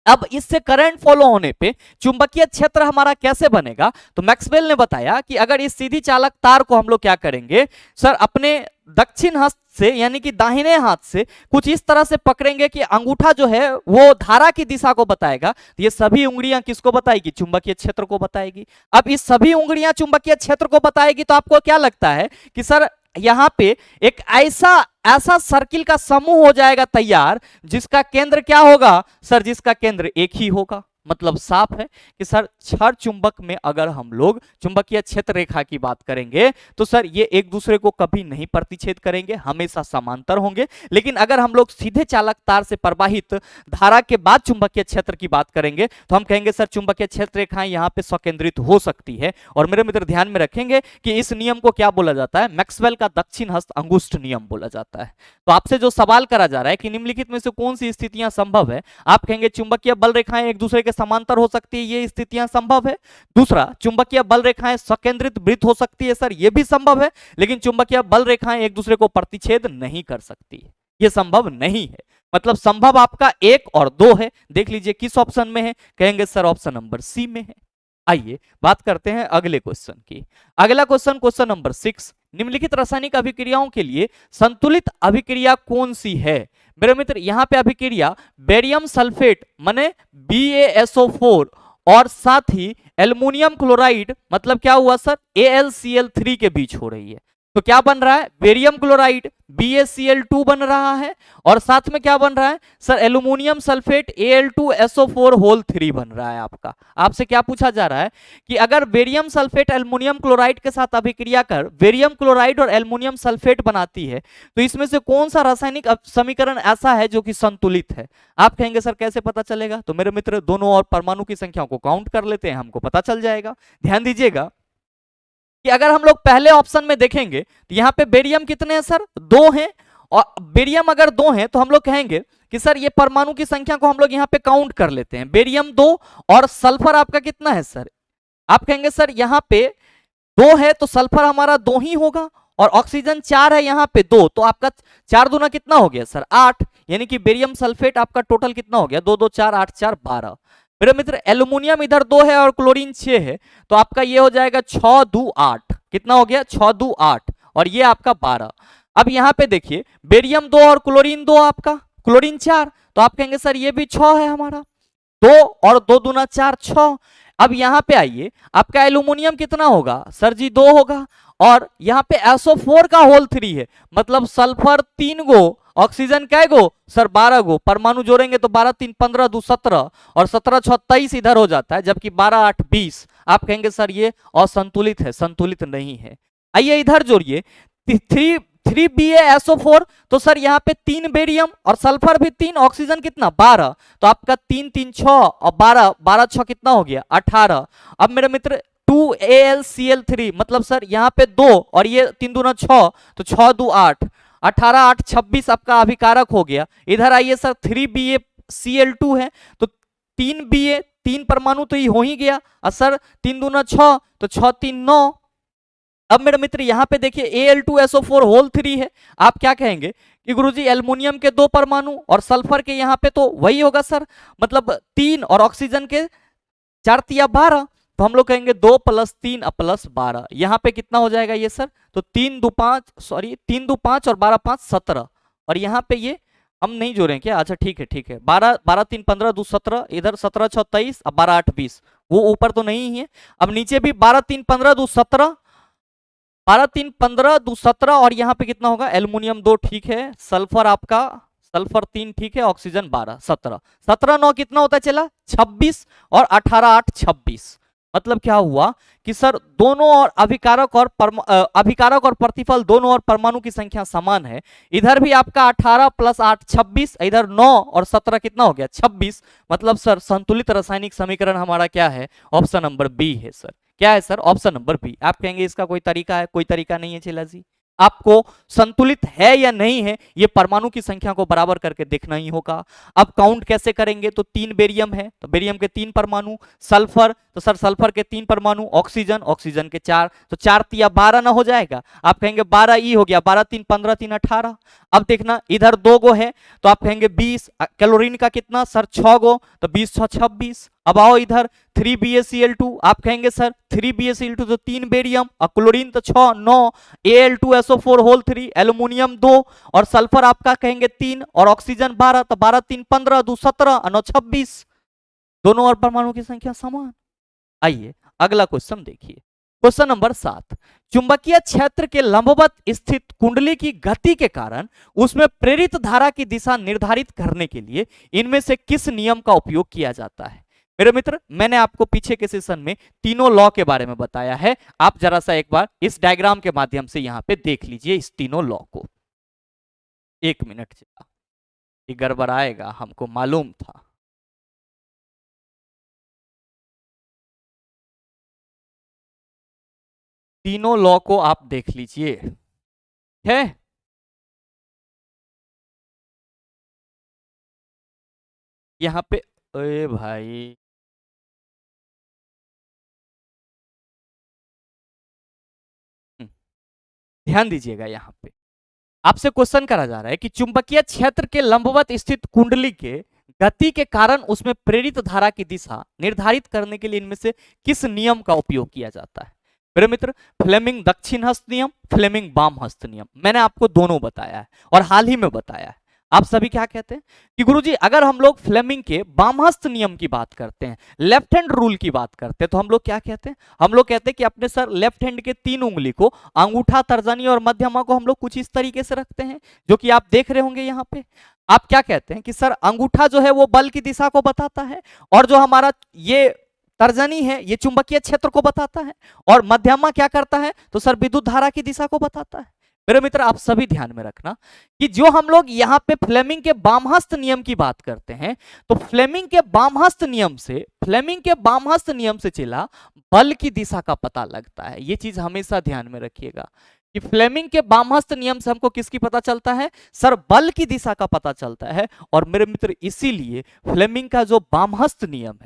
अब इससे करंट फॉलो होने पे चुंबकीय क्षेत्र हमारा कैसे बनेगा? तो मैक्सवेल ने बताया कि अगर इस सीधी चालक तार को हम लोग क्या करेंगे सर, अपने दक्षिण हस्त से यानी कि दाहिने हाथ से कुछ इस तरह से पकड़ेंगे कि अंगूठा जो है वो धारा की दिशा को बताएगा। ये सभी उंगलियां किसको बताएगी? चुंबकीय क्षेत्र को बताएगी। अब इस सभी उंगलियां चुंबकीय क्षेत्र को बताएगी तो आपको क्या लगता है कि सर यहां पे एक ऐसा सर्किल का समूह हो जाएगा तैयार जिसका केंद्र क्या होगा सर? जिसका केंद्र एक ही होगा। मतलब साफ है कि सर हर चुंबक में अगर हम लोग चुंबकीय क्षेत्र रेखा की बात करेंगे तो सर ये एक दूसरे को कभी नहीं प्रतिच्छेद करेंगे, हमेशा समांतर होंगे। लेकिन अगर हम लोग सीधे चालक तार से प्रवाहित धारा के बाद चुंबकीय क्षेत्र की बात करेंगे तो हम कहेंगे सर चुंबकीय क्षेत्र रेखाएं यहाँ पे स्वकेंद्रित हो सकती है। और मेरे मित्र ध्यान में रखेंगे कि इस नियम को क्या बोला जाता है? मैक्सवेल का दक्षिण हस्त अंगुष्ठ नियम बोला जाता है। तो आपसे जो सवाल करा जा रहा है कि निम्नलिखित में से कौन सी स्थितियां संभव है, आप कहेंगे चुंबकीय बल रेखाएं एक दूसरे के समांतर हो सकती है, ये स्थितियां संभव है। दूसरा, चुंबकीय बल रेखाएं स्वकेंद्रित वृत्त हो सकती है, सर ये भी संभव है। लेकिन चुंबकीय बल रेखाएं एक दूसरे को प्रतिच्छेद नहीं कर सकती, ये संभव नहीं है। मतलब संभव आपका 1 और 2 है। देख लीजिए किस ऑप्शन में है? कहेंगे सर ऑप्शन नंबर सी में है। आइए बात करते हैं अगले क्वेश्चन की। अगला क्वेश्चन, क्वेश्चन नंबर 6, निम्नलिखित रासायनिक अभिक्रियाओं के लिए संतुलित अभिक्रिया कौन सी है? मेरे मित्र यहाँ पे अभिक्रिया बेरियम सल्फेट माने BaSO4 और साथ ही एल्युमिनियम क्लोराइड मतलब क्या हुआ सर? AlCl3 के बीच हो रही है। तो क्या बन रहा है? बेरियम क्लोराइड BaCl2 बन रहा है, और साथ में क्या बन रहा है sir? Aluminium sulphate Al2SO4 whole 3 बन रहा है। आपका आपसे क्या पूछा जा रहा है कि अगर बेरियम सल्फेट एल्युमिनियम क्लोराइड के साथ अभिक्रिया कर बेरियम क्लोराइड और एल्युमिनियम सल्फेट बनाती है तो इसमें से कौन सा रासायनिक समीकरण ऐसा है जो कि संतुलित है? आप कहेंगे सर कैसे पता चलेगा? तो मेरे मित्र दोनों और परमाणु की संख्याओं को काउंट कर लेते हैं, हमको पता चल जाएगा। ध्यान दीजिएगा कि अगर हम लोग पहले ऑप्शन में देखेंगे तो यहाँ पे बेरियम कितने हैं सर? 2 हैं। और बेरियम अगर 2 हैं तो हम लोग कहेंगे कि सर ये परमाणु की संख्या को हम लोग यहाँ पे काउंट कर लेते हैं। बेरियम 2 और सल्फर आपका कितना है सर? आप कहेंगे सर यहाँ पे 2 है तो सल्फर हमारा 2 ही होगा, और ऑक्सीजन 4 है यहाँ पे 2, तो आपका 4 दूना कितना हो गया सर? 8। यानी कि बेरियम सल्फेट आपका टोटल कितना हो गया? 2 2 4 8 4 12। मेरे मित्र एल्युमिनियम इधर 2 है और क्लोरीन 6 है, तो आपका ये हो जाएगा 6 2 8। कितना हो गया? 6 2 8, और ये आपका 12। अब यहाँ पे देखिए बेरियम 2 और क्लोरीन 2, आपका क्लोरीन 4, तो आप कहेंगे सर ये भी 6 है हमारा। 2 और 2 दूना 4 6। अब यहाँ पे आइए, आपका एल्युमिनियम कितना होगा सर जी? 2 होगा, और यहाँ पे SO4 का होल 3 है, मतलब सल्फर 3 गो, ऑक्सीजन कै गो सर? 12 गो। परमाणु जोड़ेंगे तो 12 3 15 2 17, और 17 6 23 इधर हो जाता है, जबकि 12 8 20। आप कहेंगे सर ये असंतुलित है, संतुलित नहीं है। आइए इधर जोड़िए 3BaSO4, तो सर यहाँ पे 3 बेरियम और सल्फर भी 3, ऑक्सीजन कितना? 12, तो आपका 3 3 6 और 12 12 6 कितना हो गया? 18। अब मेरे मित्र 2AlCl3 मतलब सर यहाँ पे 2 और ये 3 दूना 6, तो 6 2 8, 18 8 26 आपका अभिकारक हो गया। इधर आइए सर 3BaCl2 है, तो 3Ba 3 परमाणु तो ये हो ही गया, और सर 3 दूना 6, तो 6 3 9। अब मेरे मित्र यहाँ पे देखिए Al2SO4 होल 3 है। आप क्या कहेंगे कि गुरुजी एल्युमिनियम के 2 परमाणु और सल्फर के यहाँ पे तो वही होगा सर, मतलब 3, और ऑक्सीजन के 4 3 12, तो हम लोग कहेंगे 2 + 3 + 12। यहाँ पे कितना हो जाएगा ये सर? तो 3 2 5 और 12 5 17, और यहाँ पे ये हम नहीं जोड़ें क्या? अच्छा ठीक है 12 12 3 15 2 17, इधर 17 6 23 और 12 8 20, वो ऊपर तो नहीं है। अब नीचे भी 12 3 15 2 17, 12 3 15 2 17, और यहाँ पे कितना होगा? एल्युमिनियम 2 ठीक है, सल्फर आपका सल्फर 3 ठीक है, ऑक्सीजन 12 17 17 9 कितना होता है चला? 26, और 18 8 26। मतलब क्या हुआ कि सर दोनों और अभिकारक और प्रतिफल दोनों और परमाणु की संख्या समान है। इधर भी आपका 18 प्लस 8 26, इधर 9 और 17 कितना हो गया 26। मतलब सर संतुलित रासायनिक समीकरण हमारा क्या है, ऑप्शन नंबर बी है सर। क्या है सर, ऑप्शन नंबर बी। आप कहेंगे इसका कोई तरीका है, कोई तरीका नहीं है चेला जी। आपको संतुलित है या नहीं है ये परमाणु की संख्या को बराबर करके देखना ही होगा। अब काउंट कैसे करेंगे, तो 3 बेरियम है तो बेरियम के 3 परमाणु, सल्फर तो सर सल्फर के 3 परमाणु, ऑक्सीजन ऑक्सीजन के 4, तो 4 तिया 12 ना हो जाएगा। आप कहेंगे 12 ई हो गया, 12 3 15 3 18। अब देखना इधर 2 गो है तो आप कहेंगे 20, क्लोरीन का कितना सर 6 गो, तो 20 6 26। अब आओ इधर 3BaCl2, आप कहेंगे सर 3BaCl2 तो 3 बेरियम और क्लोरीन तो 6 9, Al2SO4 होल 3, एल्यूमिनियम 2 और सल्फर आपका कहेंगे 3 और ऑक्सीजन 12, तो 12 3 15 2 17 और 9 26। दोनों और परमाणु की संख्या समान। आइए अगला क्वेश्चन देखिए, क्वेश्चन नंबर 7। चुंबकीय क्षेत्र के लंबवत स्थित कुंडली की गति के कारण उसमें प्रेरित धारा की दिशा निर्धारित करने के लिए इनमें से किस नियम का उपयोग किया जाता है। मेरे मित्र मैंने आपको पीछे के सेशन में तीनों लॉ के बारे में बताया है, आप जरा सा एक बार इस डायग्राम के माध्यम से यहां पे देख लीजिए इस तीनों लॉ को। 1 मिनट चला, ये गड़बड़ाएगा हमको मालूम था। तीनों लॉ को आप देख लीजिए है। यहां पे ए भाई ध्यान दीजिएगा, यहां पे आपसे क्वेश्चन करा जा रहा है कि चुंबकीय क्षेत्र के लंबवत स्थित कुंडली के गति के कारण उसमें प्रेरित धारा की दिशा निर्धारित करने के लिए इनमें से किस नियम का उपयोग किया जाता है। मेरे मित्र फ्लेमिंग दक्षिण हस्त नियम, फ्लेमिंग बाम हस्त नियम, मैंने आपको दोनों बताया है और हाल ही में बताया है। आप सभी क्या कहते हैं कि गुरुजी अगर हम लोग फ्लेमिंग के बामहस्त नियम की बात करते हैं, लेफ्ट हैंड रूल की बात करते हैं, तो हम लोग क्या कहते हैं, हम लोग कहते हैं कि अपने सर लेफ्ट हैंड के 3 उंगली को अंगूठा, तर्जनी और मध्यमा को हम लोग कुछ इस तरीके से रखते हैं जो कि आप देख रहे होंगे यहाँ पे। आप क्या कहते हैं कि सर अंगूठा जो है वो बल की दिशा को बताता है और जो हमारा ये तर्जनी है ये चुंबकीय क्षेत्र को बताता है और मध्यमा क्या करता है, तो सर विद्युत धारा की दिशा को बताता है। मेरे मित्र आप सभी ध्यान में रखना कि जो हम लोग यहाँ पे फ्लेमिंग के बामहस्त नियम की बात करते हैं, तो फ्लेमिंग के बामहस्त नियम से चला बल की दिशा का पता लगता है। ये चीज हमेशा ध्यान में रखिएगा कि फ्लेमिंग के बामहस्त नियम से हमको किसकी पता चलता है, सर बल की दिशा का पता चलता है। और मेरे मित्र इसीलिए फ्लेमिंग का जो बामहस्त नियम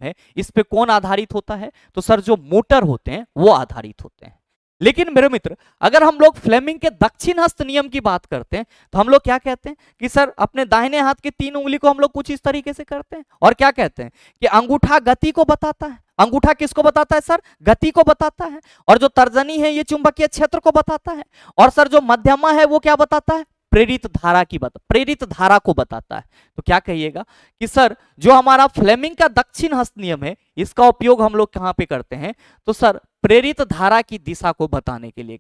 है इस पे कौन आधारित होता है, तो सर जो मोटर होते हैं वो आधारित होते हैं। लेकिन मेरे मित्र अगर हम लोग फ्लेमिंग के दक्षिण हस्त नियम की बात करते हैं तो हम लोग क्या कहते हैं कि सर अपने दाहिने हाथ की 3 उंगली को हम लोग कुछ इस तरीके से करते हैं और क्या कहते हैं कि अंगूठा गति को बताता है। अंगूठा किसको बताता है सर, गति को बताता है। और जो तर्जनी है ये चुंबकीय क्षेत्र को बताता है और सर जो मध्यमा है वो क्या बताता है, प्रेरित धारा को बताता है। तो क्या कहिएगा कि सर जो हमारा फ्लेमिंग का दक्षिण हस्त नियम है इसका उपयोग हम लोग कहां पे करते हैं, तो सर प्रेरित धारा की दिशा को बताने के लिए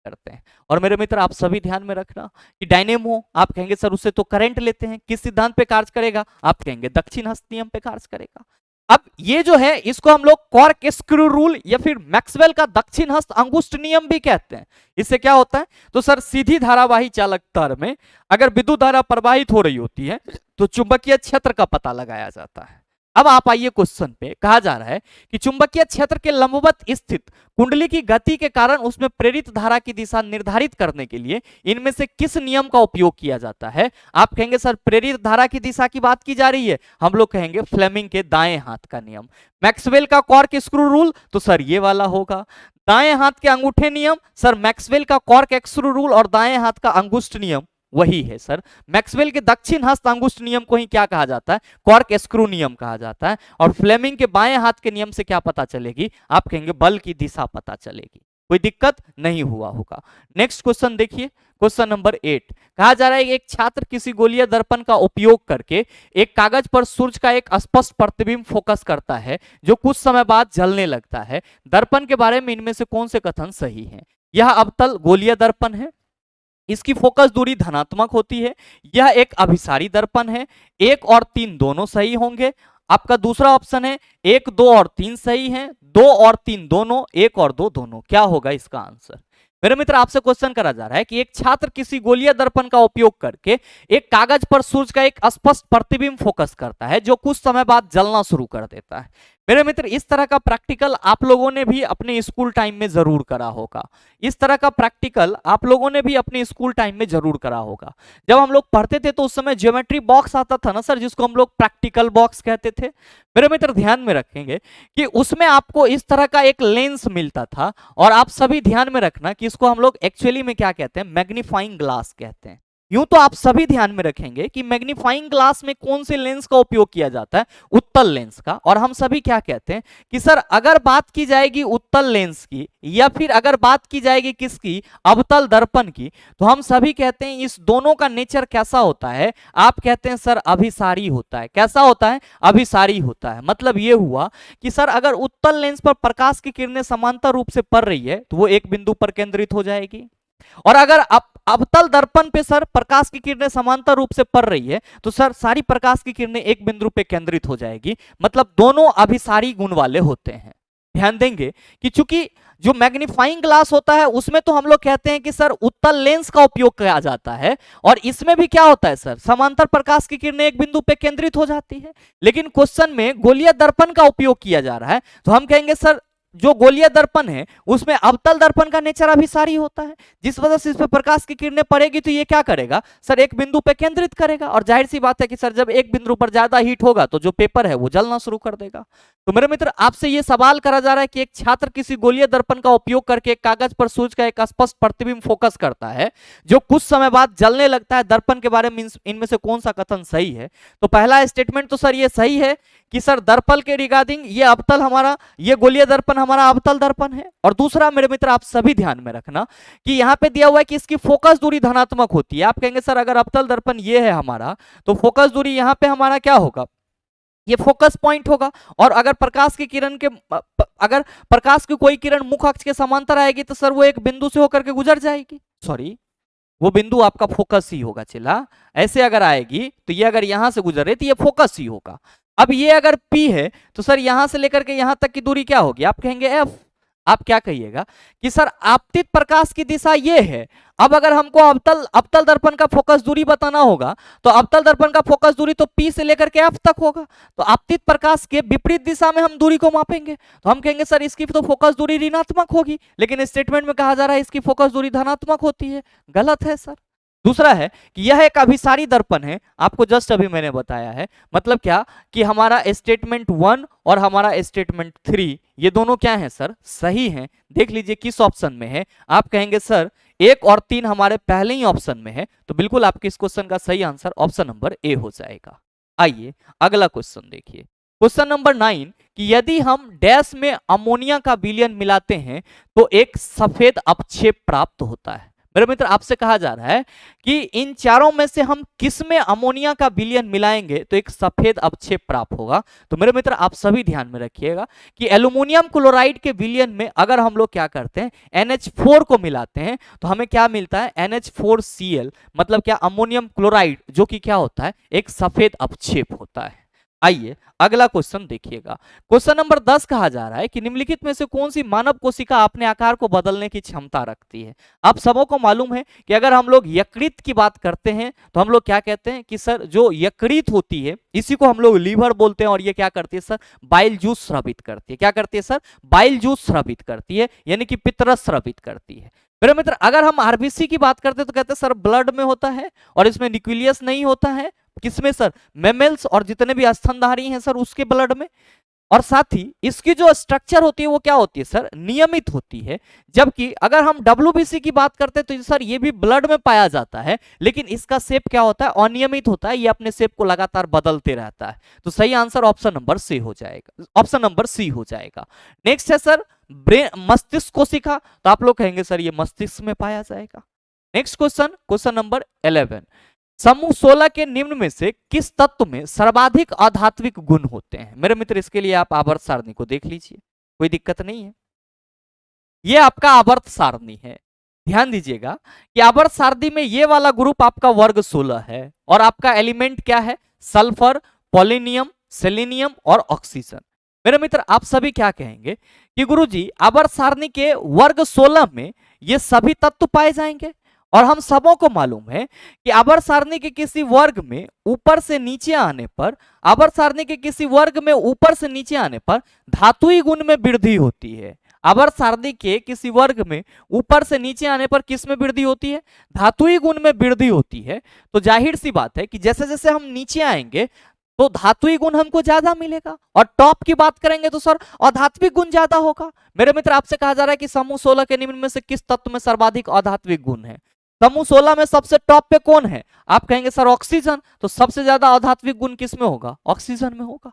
करते हैं, और मेरे मित्र आप सभी ध्यान में रखना कि डायनेमो आप कहेंगे सर उससे तो करंट लेते हैं, किस सिद्धांत पे कार्य करेगा, आप कहेंगे दक्षिण हस्त नियम पे कार्य करेगा। अब ये जो है इसको हम लोग कॉर्क स्क्रू रूल या फिर मैक्सवेल का दक्षिण हस्त अंगुष्ठ नियम भी कहते हैं। इससे क्या होता है, तो सर सीधी धारावाही चालक तार में अगर विद्युत धारा प्रवाहित हो रही होती है तो चुंबकीय क्षेत्र का पता लगाया जाता है। अब आप आइए क्वेश्चन पे, कहा जा रहा है कि चुंबकीय क्षेत्र के लंबवत स्थित कुंडली की गति के कारण उसमें प्रेरित धारा की दिशा निर्धारित करने के लिए इनमें से किस नियम का उपयोग किया जाता है। आप कहेंगे सर प्रेरित धारा की दिशा की बात की जा रही है, हम लोग कहेंगे फ्लेमिंग के दाएं हाथ का नियम। मैक्सवेल का कॉर्क स्क्रू रूल, तो सर ये वाला होगा। दाएं हाथ के अंगूठे नियम, सर मैक्सवेल का कॉर्क स्क्रू रूल और दाएं हाथ का अंगुष्ठ नियम वही है सर। मैक्सवेल के दक्षिण हस्त अंगुष्ठ नियम को ही क्या कहा जाता है, कॉर्क स्क्रू नियम कहा जाता है। और फ्लेमिंग के बाएं हाथ के नियम से क्या पता चलेगी, आप कहेंगे बल की दिशा पता चलेगी। कोई दिक्कत नहीं हुआ होगा। नेक्स्ट क्वेश्चन देखिए, क्वेश्चन नंबर 8। कहा जा रहा है एक छात्र किसी गोलीय दर्पण का उपयोग करके एक कागज पर सूर्य का एक स्पष्ट प्रतिबिंब फोकस करता है जो कुछ समय बाद जलने लगता है। दर्पण के बारे में इनमें से कौन से कथन सही हैं। यह अवतल गोलीय दर्पण है, इसकी फोकस दूरी धनात्मक होती है। यह एक अभिसारी दर्पण है। 1 और 3 दोनों सही होंगे। आपका दूसरा ऑप्शन है 1, 2 और 3 सही है, 2 और 3 दोनों, 1 और 2 दोनों। क्या होगा इसका आंसर? मेरे मित्र आपसे क्वेश्चन करा जा रहा है कि एक छात्र किसी गोलीय दर्पण का उपयोग करके एक कागज पर सूर्य का एक स्पष्ट प्रतिबिंब फोकस करता है जो कुछ समय बाद जलना शुरू कर देता है। मेरे मित्र इस तरह का प्रैक्टिकल आप लोगों ने भी अपने स्कूल टाइम में जरूर करा होगा। इस तरह का प्रैक्टिकल आप लोगों ने भी अपने स्कूल टाइम में जरूर करा होगा। जब हम लोग पढ़ते थे तो उस समय ज्योमेट्री बॉक्स आता था ना सर, जिसको हम लोग प्रैक्टिकल बॉक्स कहते थे। मेरे मित्र ध्यान में रखेंगे कि उसमें आपको इस तरह का एक लेंस मिलता था, और आप सभी ध्यान में रखना कि इसको हम लोग एक्चुअली में क्या कहते हैं, मैग्नीफाइंग ग्लास कहते हैं। यूं तो आप सभी ध्यान में रखेंगे कि मैग्नीफाइंग ग्लास में कौन से लेंस का उपयोग किया जाता है, उत्तल लेंस का। और हम सभी क्या कहते हैं कि सर अगर बात की जाएगी उत्तल लेंस की, या फिर अगर बात की जाएगी किसकी, अवतल दर्पण की, तो हम सभी कहते हैं इस दोनों का नेचर कैसा होता है। आप कहते हैं सर अभिसारी होता है। कैसा होता है? अभिसारी होता है। मतलब ये हुआ कि सर अगर उत्तल लेंस पर प्रकाश की किरणें समांतर रूप से पड़ रही है तो वो एक बिंदु पर केंद्रित हो जाएगी, और अगर अवतल दर्पण पे सर प्रकाश की किरणें समांतर रूप से पड़ रही है तो सर सारी प्रकाश की किरणें एक बिंदु पे केंद्रित हो जाएगी। मतलब दोनों अभिसारी गुण वाले होते हैं। ध्यान देंगे कि चूंकि जो मैग्नीफाइंग ग्लास होता है उसमें तो हम लोग कहते हैं कि सर उत्तल लेंस का उपयोग किया जाता है, और इसमें भी क्या होता है सर, समांतर प्रकाश की किरणें एक बिंदु पे केंद्रित हो जाती है। लेकिन क्वेश्चन में गोलीय दर्पण का उपयोग किया जा रहा है, तो हम कहेंगे सर जो गोलीय दर्पण है उसमें अवतल दर्पण का नेचर अभिसारी होता है, जिस वजह से इस पर प्रकाश की किरणें पड़ेगी तो ये क्या करेगा सर, एक बिंदु पे केंद्रित करेगा। और जाहिर सी बात है कि सर जब एक बिंदु पर ज्यादा हीट होगा तो जो पेपर है वो जलना शुरू कर देगा। तो मेरे मित्र आपसे ये सवाल करा जा रहा है कि एक छात्र किसी गोलीय दर्पण का उपयोग करके एक कागज पर सूर्य का एक स्पष्ट प्रतिबिंब फोकस करता है जो कुछ समय बाद जलने लगता है। दर्पण के बारे में इनमें से कौन सा कथन सही है? तो पहला स्टेटमेंट तो सर ये सही है कि सर दर्पण के रिगार्डिंग ये अवतल हमारा, ये गोलीय दर्पण हमारा अवतल दर्पण है। और दूसरा मेरे मित्र आप सभी ध्यान में रखना कि यहाँ पे दिया हुआ है कि इसकी फोकस दूरी धनात्मक होती है। आप कहेंगे सर अगर अवतल दर्पण ये है हमारा तो फोकस दूरी यहाँ पे हमारा क्या होगा, ये फोकस पॉइंट होगा। और अगर प्रकाश की किरण के अगर प्रकाश की कोई किरण मुख्य अक्ष के समांतर आएगी तो सर वो एक बिंदु से होकर के गुजर जाएगी। सॉरी, वो बिंदु आपका फोकस ही होगा। चला ऐसे अगर आएगी तो ये अगर यहां से गुजर रही तो ये फोकस ही होगा। अब ये अगर P है तो सर यहां से लेकर के यहां तक की दूरी क्या होगी, आप कहेंगे F। आप क्या कहिएगा कि सर आपतित प्रकाश की दिशा ये है। अब अगर हमको अवतल दर्पण का फोकस दूरी बताना होगा तो अवतल दर्पण का फोकस दूरी तो P से लेकर के F तक होगा। तो आपतित प्रकाश के विपरीत दिशा में हम दूरी को मापेंगे तो हम कहेंगे सर इसकी तो फोकस दूरी ऋणात्मक होगी, लेकिन स्टेटमेंट में कहा जा रहा है इसकी फोकस दूरी धनात्मक होती है। गलत है सर। दूसरा है कि यह एक अभिसारी दर्पण है, आपको जस्ट अभी मैंने बताया है। मतलब क्या कि हमारा स्टेटमेंट 1 और हमारा स्टेटमेंट 3 ये दोनों क्या हैं सर, सही हैं। देख लीजिए किस ऑप्शन में है। आप कहेंगे सर 1 और 3 हमारे पहले ही ऑप्शन में है, तो बिल्कुल आपके इस क्वेश्चन का सही आंसर ऑप्शन नंबर ए हो जाएगा। आइए अगला क्वेश्चन देखिए, क्वेश्चन नंबर 9 कि यदि हम डैश में अमोनिया का विलयन मिलाते हैं तो एक सफेद अपक्षेप प्राप्त होता है। मेरे मित्र आपसे कहा जा रहा है कि इन चारों में से हम किस में अमोनिया का विलयन मिलाएंगे तो एक सफेद अपक्षेप प्राप्त होगा। तो मेरे मित्र आप सभी ध्यान में रखिएगा कि एल्यूमिनियम क्लोराइड के विलयन में अगर हम लोग क्या करते हैं NH4 को मिलाते हैं तो हमें क्या मिलता है NH4Cl। मतलब क्या, अमोनियम क्लोराइड जो कि क्या होता है एक सफेद अपक्षेप होता है। आइए अगला क्वेश्चन देखिएगा, क्वेश्चन नंबर 10 कहा जा रहा है कि निम्नलिखित में से कौन सी मानव कोशिका अपने आकार को बदलने की क्षमता रखती है। आप सबों को मालूम है कि अगर हम लोग यकृत की बात करते हैं तो हम लोग क्या कहते हैं कि सर जो यकृत होती है इसी को हम लोग लीवर बोलते हैं, और ये क्या करती है सर, बाइल जूस स्रावित करती है। क्या करती है सर, बाइल जूस स्रावित करती है, यानी कि पित्तरस स्रावित करती है। मेरे मित्र अगर हम आरबीसी की बात करते हैं तो कहते हैं सर ब्लड में होता है और इसमें न्यूक्लियस नहीं होता है। किसमें सर, मेमल्स और जितने भी स्तनधारी हैं सर उसके ब्लड में। और साथ ही इसकी जो स्ट्रक्चर होती है वो क्या होती है सर, नियमित होती है। जबकि अगर हम डब्ल्यूबीसी की बात करते हैं तो सर ये भी ब्लड में पाया जाता है, लेकिन इसका शेप क्या होता है, अनियमित होता है। ये अपने शेप को लगातार बदलते रहता है। तो सही आंसर ऑप्शन नंबर सी हो जाएगा, ऑप्शन नंबर सी हो जाएगा। नेक्स्ट है सर ब्रेन, मस्तिष्क कोशिका। तो आप लोग कहेंगे सर ये मस्तिष्क में पाया जाएगा। नेक्स्ट क्वेश्चन, क्वेश्चन नंबर 11, समूह 16 के निम्न में से किस तत्व में सर्वाधिक अधात्विक गुण होते हैं। मेरे मित्र इसके लिए आप आवर्त सारणी को देख लीजिए, कोई दिक्कत नहीं है। ये आपका आवर्त सारणी है। ध्यान दीजिएगा कि आवर्त सारणी में ये वाला ग्रुप आपका वर्ग 16 है और आपका एलिमेंट क्या है, सल्फर, पोलिनियम, सेलेनियम और ऑक्सीजन। मेरे मित्र आप सभी क्या कहेंगे कि गुरुजी आवर्त सारणी के वर्ग 16 में ये सभी तत्व पाए जाएंगे, और हम सबों को मालूम है कि आवर्त सारणी के किसी वर्ग में ऊपर से नीचे आने पर, आवर्त सारणी के किसी वर्ग में ऊपर से नीचे आने पर धातुई गुण में वृद्धि होती है। आवर्त सारणी के किसी वर्ग में ऊपर से नीचे आने पर किस में वृद्धि होती है, धातुई गुण में वृद्धि होती है। तो जाहिर सी बात है कि जैसे जैसे हम नीचे आएंगे तो धातुई गुण हमको ज्यादा मिलेगा, और टॉप की बात करेंगे तो सर अधात्विक गुण ज्यादा होगा। मेरे मित्र आपसे कहा जा रहा है कि समूह 16 के निम्न में से किस तत्व में सर्वाधिक अधात्विक गुण है। समूह 16 में सबसे टॉप पे कौन है, आप कहेंगे सर ऑक्सीजन, तो सबसे ज्यादा अधात्विक गुण किस में होगा, ऑक्सीजन में होगा।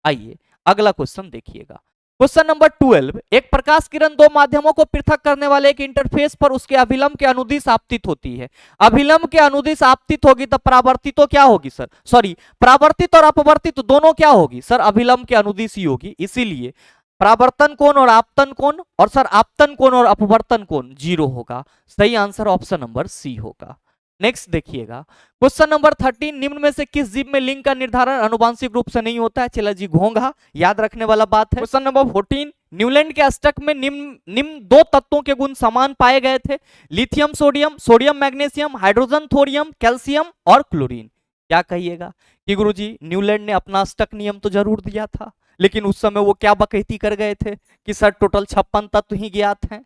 आइए अगला क्वेश्चन देखिएगा, क्वेश्चन नंबर 12। एक प्रकाश किरण दो माध्यमों को पृथक करने वाले एक इंटरफेस पर उसके अभिलंब के अनुदिश आपतित होती है। अभिलंब के अनुदिश आपतित होगी तो परावर्तित तो क्या होगी सर, सॉरी परावर्तित और अपवर्तित दोनों क्या होगी सर, अभिलंब के अनुदिश ही होगी। इसीलिए परावर्तन कोण और आपतन कोण, और सर आपतन कोण और अपवर्तन कोण 0 होगा। सही आंसर ऑप्शन नंबर सी होगा। नेक्स्ट देखिएगा, क्वेश्चन नंबर 13। निम्न में से किस जीव में लिंग का निर्धारण अनुवांशिक रूप से नहीं होता है, चला जी घोंघा, याद रखने वाला बात है। Question number 14। न्यूलैंड के अष्टक में निम्न दो तत्वों के गुण समान पाए गए थे, lithium sodium, sodium magnesium, hydrogen thorium, calcium और क्लोरीन। क्या कहिएगा कि गुरुजी न्यूलैंड ने अपना अष्टक नियम तो जरूर दिया था, लेकिन उस समय वो क्या बकैती कर गए थे कि सर टोटल 56 तत्व ही ज्ञात हैं।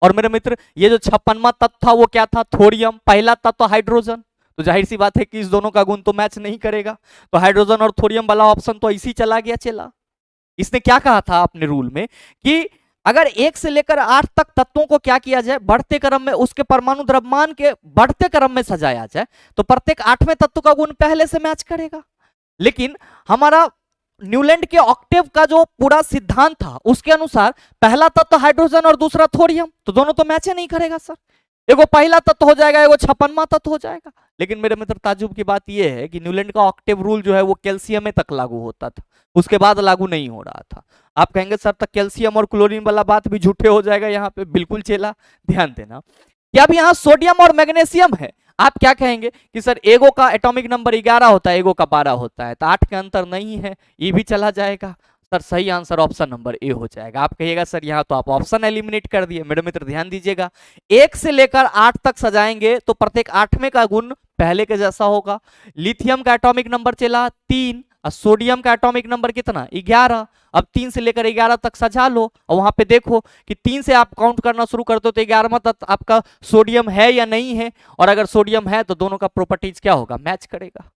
और मेरे मित्र ये जो 56वां तत्व था वो क्या था, थोरियम, पहला तत्व हाइड्रोजन। तो जाहिर सी बात है कि इस दोनों का गुण तो मैच नहीं करेगा, तो हाइड्रोजन और थोरियम वाला ऑप्शन तो इसी चला गया चला। इसने क्या कहा था अपने रूल में कि अगर 1 से लेकर 8 तक तत्वों को क्या किया जाए, बढ़ते क्रम में उसके परमाणु द्रव्यमान के बढ़ते क्रम में सजाया जाए, तो प्रत्येक 8वें तत्व का गुण पहले से मैच करेगा। लेकिन हमारा न्यूलैंड के ऑक्टेव का जो पूरा सिद्धांत था उसके अनुसार पहला तत्व हाइड्रोजन और दूसरा थोरियम, तो दोनों तो मैच नहीं करेगा सर, एगो पहला तत्व हो जाएगा, एगो 56वां तत्व हो जाएगा। लेकिन मेरे मित्र ताजुब की बात यह है कि न्यूलैंड का ऑक्टेव रूल जो है वो कैल्शियम में तक लागू होता था, उसके बाद लागू नहीं हो रहा था। आप कहेंगे सर तक कैल्शियम और क्लोरीन वाला बात भी झूठे हो जाएगा, यहाँ पे बिल्कुल चेला ध्यान देना कि अब यहाँ सोडियम और मैग्नीशियम है। आप क्या कहेंगे कि सर एगो का एटॉमिक नंबर 11 होता है, एगो का 12 होता है, तो 8 के अंतर नहीं है, ये भी चला जाएगा। सर सही आंसर ऑप्शन नंबर ए हो जाएगा। आप कहिएगा सर यहाँ तो आप ऑप्शन एलिमिनेट कर दिए। मेरे मित्र ध्यान दीजिएगा, 1 से लेकर 8 तक सजाएंगे तो प्रत्येक 8वें का गुण पहले के जैसा होगा। लिथियम का एटॉमिक नंबर चला 3 और सोडियम का एटॉमिक नंबर कितना 11। अब 3 से लेकर 11 तक सजा लो और वहां पे देखो कि 3 से आप काउंट करना शुरू करते हो तो 11वां तक आपका सोडियम है या नहीं है, और अगर सोडियम है तो दोनों का प्रॉपर्टीज क्या होगा, मैच करेगा।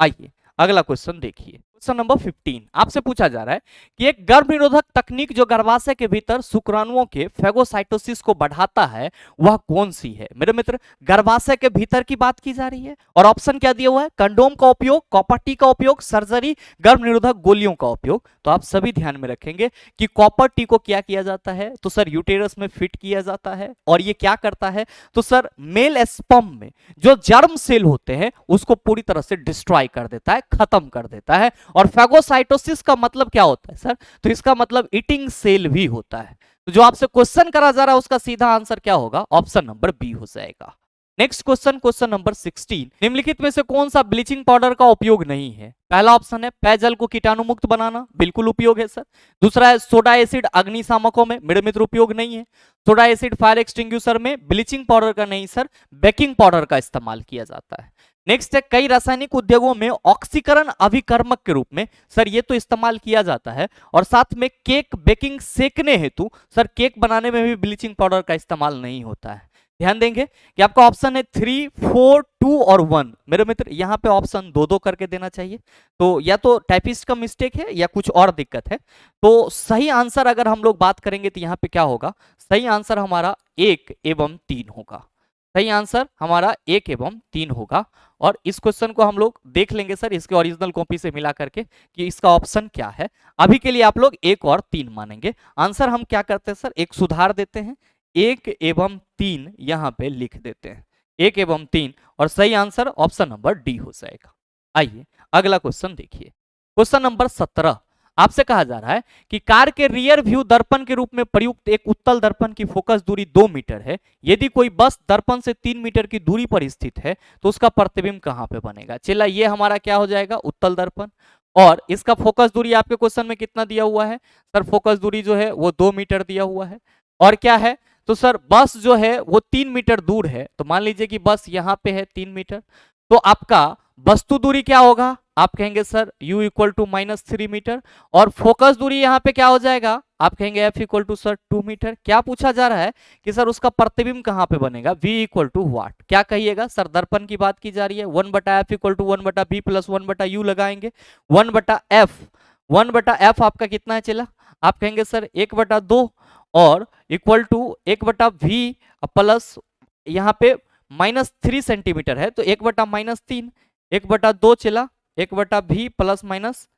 आइए अगला क्वेश्चन देखिए, क्वेश्चन नंबर 15। आपसे पूछा जा रहा है कि एक गर्भ निरोधक तकनीक जो गर्भाशय के भीतर शुक्राणुओं के फेगोसाइटोसिस को बढ़ाता है वह कौन सी है। मेरे मित्र गर्भाशय के भीतर की बात की जा रही है, और ऑप्शन क्या दिया हुआ है, कंडोम का उपयोग, कॉपर टी का उपयोग, सर्जरी, गर्भ निरोधक गोलियों का उपयोग। तो आप सभी ध्यान में रखेंगे कि कॉपर टी को क्या किया जाता है, तो सर यूटेरस में फिट किया जाता है, और ये क्या करता है, तो सर मेल स्पर्म में जो जर्म सेल होते हैं उसको पूरी तरह से डिस्ट्रॉय कर देता है, खत्म कर देता है। और फेगोसाइटोसिस का मतलब क्या होता है सर, तो इसका मतलब ईटिंग सेल भी होता है। तो जो आपसे क्वेश्चन करा जा रहा है उसका सीधा आंसर क्या होगा, ऑप्शन नंबर बी हो जाएगा। Next question, question number 16। निम्नलिखित में से कौन सा ब्लीचिंग पाउडर का उपयोग नहीं है। पहला ऑप्शन है पेयजल को कीटाणु मुक्त बनाना, बिल्कुल उपयोग है सर। दूसरा है सोडा एसिड अग्निशामकों में, मेरे मित्र उपयोग नहीं है। सोडा एसिड फायर एक्सटिंग्विशर में, ब्लीचिंग पाउडर का नहीं सर, बेकिंग पाउडर का इस्तेमाल किया जाता है। नेक्स्ट है कई रासायनिक उद्योगों में ऑक्सीकरण अभिकर्मक के रूप में, सर ये तो इस्तेमाल किया जाता है। और साथ में केक बेकिंग सेकने हेतु, सर केक बनाने में भी ब्लीचिंग पाउडर का इस्तेमाल नहीं होता है। ध्यान देंगे कि आपका ऑप्शन है 3, 4, 2 और 1। मेरे मित्र यहाँ पे ऑप्शन 2-2 करके देना चाहिए, तो या तो टाइपिस्ट का मिस्टेक है या कुछ और दिक्कत है। तो सही आंसर अगर हम लोग बात करेंगे तो यहाँ पे क्या होगा, सही आंसर हमारा 1 एवं 3 होगा। सही आंसर हमारा 1 एवं 3 होगा। और इस क्वेश्चन को हम लोग देख लेंगे सर इसके ओरिजिनल कॉपी से मिला करके कि इसका ऑप्शन क्या है। अभी के लिए आप लोग 1 और 3 मानेंगे। आंसर हम क्या करते हैं सर, एक सुधार देते हैं, 1 एवं 3 यहां पे लिख देते हैं, 1 एवं 3, और सही आंसर ऑप्शन नंबर डी हो जाएगा। आइए अगला क्वेश्चन देखिए, क्वेश्चन नंबर 17। आपसे कहा जा रहा है कि कार के रियर व्यू दर्पण के रूप में प्रयुक्त एक उत्तल दर्पण की फोकस दूरी 2 मीटर है। यदि कोई बस दर्पण से 3 मीटर की दूरी पर स्थित है तो उसका प्रतिबिंब कहां पे बनेगा। चला ये हमारा क्या हो जाएगा, उत्तल दर्पण, और इसका फोकस दूरी आपके क्वेश्चन में कितना दिया हुआ है सर, फोकस दूरी जो है वो 2 मीटर दिया हुआ है। और क्या है तो सर बस जो है वो 3 मीटर दूर है, तो मान लीजिए कि बस यहां पे है 3 मीटर, तो आपका वस्तु दूरी क्या होगा, आप कहेंगे sir u equal to -3 metre, और फोकस दूरी यहाँ पे क्या हो जाएगा, आप कहेंगे f equal to sir 2 metre. क्या पूछा जा रहा है कि सर उसका प्रतिबिंब कहाँ पे बनेगा, v इक्वल टू व्हाट, क्या कहिएगा सर, दर्पण की बात की जा रही है, 1/f equal to 1/b plus 1/u लगाएंगे, 1/f आपका कितना है चला, आप कहेंगे सर 1/2 और इक्वल टू 1/v प्लस यहाँ पे -3 सेंटीमीटर है तो 1/-3, 1/2 चला 1/v प्लस माइनस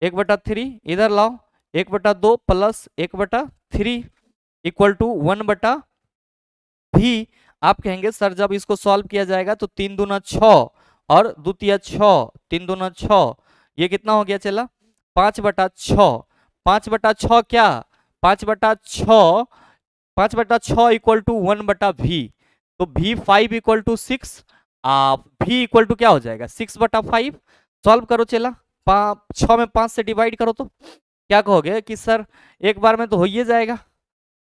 1/3, इधर लाओ 1/2 प्लस 1/3 इक्वल टू 1/v। आप कहेंगे सर जब इसको सॉल्व किया जाएगा तो 3 दूना 6 और द्वितीय 6, 3 दूना 6, ये कितना हो गया चला 5/6, 5/6 क्या 5/6, 5/6 इक्वल टू 1/v, तो v5 equal to 6, v equal to क्या हो जाएगा 6/5, सॉल्व करो चला 6 में 5 से डिवाइड करो तो क्या कहोगे कि सर एक बार में तो हो ही जाएगा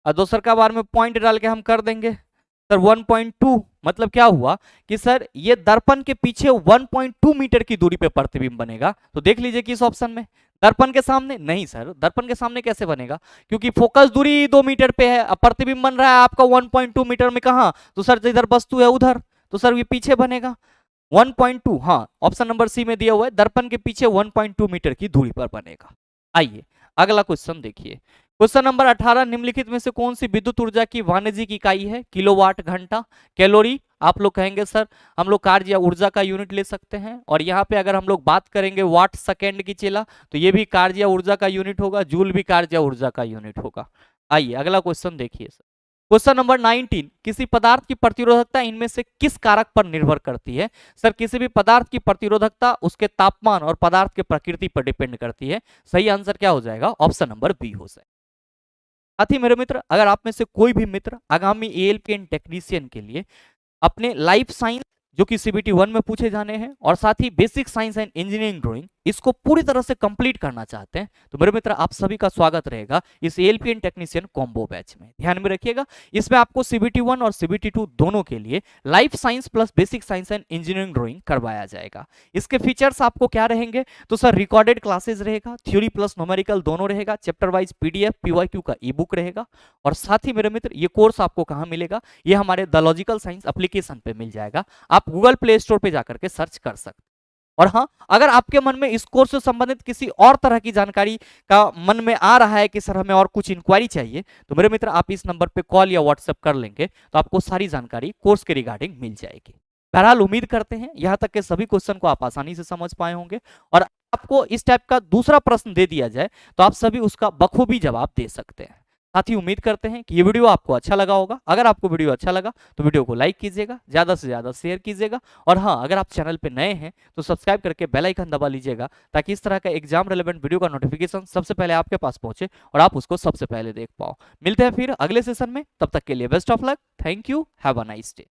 और दूसर का बार में पॉइंट डाल के हम कर देंगे सर 1.2, मतलब क्या हुआ कि सर ये दर्पण के पीछे 1.2 मीटर की दूरी पे प्रतिबिंब बनेगा। तो देख लीजिए कि इस ऑप्शन में दर्पण के सामने नहीं सर, दर्पण के सामने कैसे बनेगा, क्योंकि फोकस दूरी 2 मीटर पे है, अब प्रतिबिंब बन रहा है आपका 1.2 मीटर में, कहाँ तो सर इधर वस्तु है उधर, तो सर ये पीछे बनेगा 1.2, हाँ ऑप्शन नंबर सी में दिया हुआ है, दर्पण के पीछे 1.2 मीटर की दूरी पर बनेगा। आइए अगला क्वेश्चन देखिए, क्वेश्चन नंबर 18, निम्नलिखित में से कौन सी विद्युत ऊर्जा की वाणिज्यिक इकाई है, किलोवाट घंटा, कैलोरी, आप लोग कहेंगे सर हम लोग कार्य या ऊर्जा का यूनिट ले सकते हैं, और यहाँ पे अगर हम लोग बात करेंगे वाट सेकेंड की चला तो ये भी कार्य या ऊर्जा का यूनिट होगा, जूल भी कार्य या ऊर्जा का यूनिट होगा। आइए अगला क्वेश्चन देखिए सर, क्वेश्चन नंबर 19, किसी पदार्थ की प्रतिरोधकता इनमें से किस कारक पर निर्भर करती है। सर किसी भी पदार्थ की प्रतिरोधकता उसके तापमान और पदार्थ के प्रकृति पर डिपेंड करती है। सही आंसर क्या हो जाएगा, ऑप्शन नंबर बी हो जाएगा। साथ ही मेरे मित्र अगर आप में से कोई भी मित्र आगामी एएलपीएन टेक्नीशियन के लिए अपने लाइफ साइंस जो कि सीबीटी 1 में पूछे जाने हैं और साथ ही basic science and engineering drawing इसको पूरी तरह से कंप्लीट करना चाहते हैं तो मेरे मित्र आप सभी का स्वागत रहेगा इस एएलपीएन टेक्नीशियन कॉम्बो बैच में। ध्यान में रखिएगा इसमें आपको सीबीटी 1 और सीबीटी 2 दोनों के लिए life science plus basic science and engineering drawing करवाया जाएगा। इसके फीचर्स आपको क्या रहेंगे तो सर रिकॉर्डेड क्लासेस रहेगा, थ्योरी प्लस न्यूमेरिकल दोनों रहेगा, चैप्टर वाइज पीडीएफ पीवाईक्यू का ई बुक रहेगा, और साथ ही मेरे मित्र ये कोर्स आपको कहाँ मिलेगा, ये हमारे द लॉजिकल साइंस एप्लीकेशन पे मिल जाएगा, आप गूगल प्ले स्टोर पे जाकर के सर्च कर सकते। और हाँ अगर आपके मन में इस कोर्स से संबंधित किसी और तरह की जानकारी का मन में आ रहा है कि सर हमें और कुछ इंक्वायरी चाहिए तो मेरे मित्र आप इस नंबर पे कॉल या व्हाट्सएप कर लेंगे तो आपको सारी जानकारी कोर्स के रिगार्डिंग मिल जाएगी। बहरहाल उम्मीद करते हैं यहाँ तक के सभी क्वेश्चन को आप आसानी से समझ पाए होंगे, और आपको इस टाइप का दूसरा प्रश्न दे दिया जाए तो आप सभी उसका बखूबी जवाब दे सकते हैं। साथ ही उम्मीद करते हैं कि ये वीडियो आपको अच्छा लगा होगा। अगर आपको वीडियो अच्छा लगा तो वीडियो को लाइक कीजिएगा, ज़्यादा से ज़्यादा शेयर कीजिएगा, और हाँ अगर आप चैनल पे नए हैं तो सब्सक्राइब करके बेल आइकन दबा लीजिएगा ताकि इस तरह का एग्जाम रिलेवेंट वीडियो का नोटिफिकेशन सबसे पहले आपके पास पहुंचे और आप उसको सबसे पहले देख पाओ। मिलते हैं फिर अगले सेशन में, तब तक के लिए best of luck, thank you, have a nice day.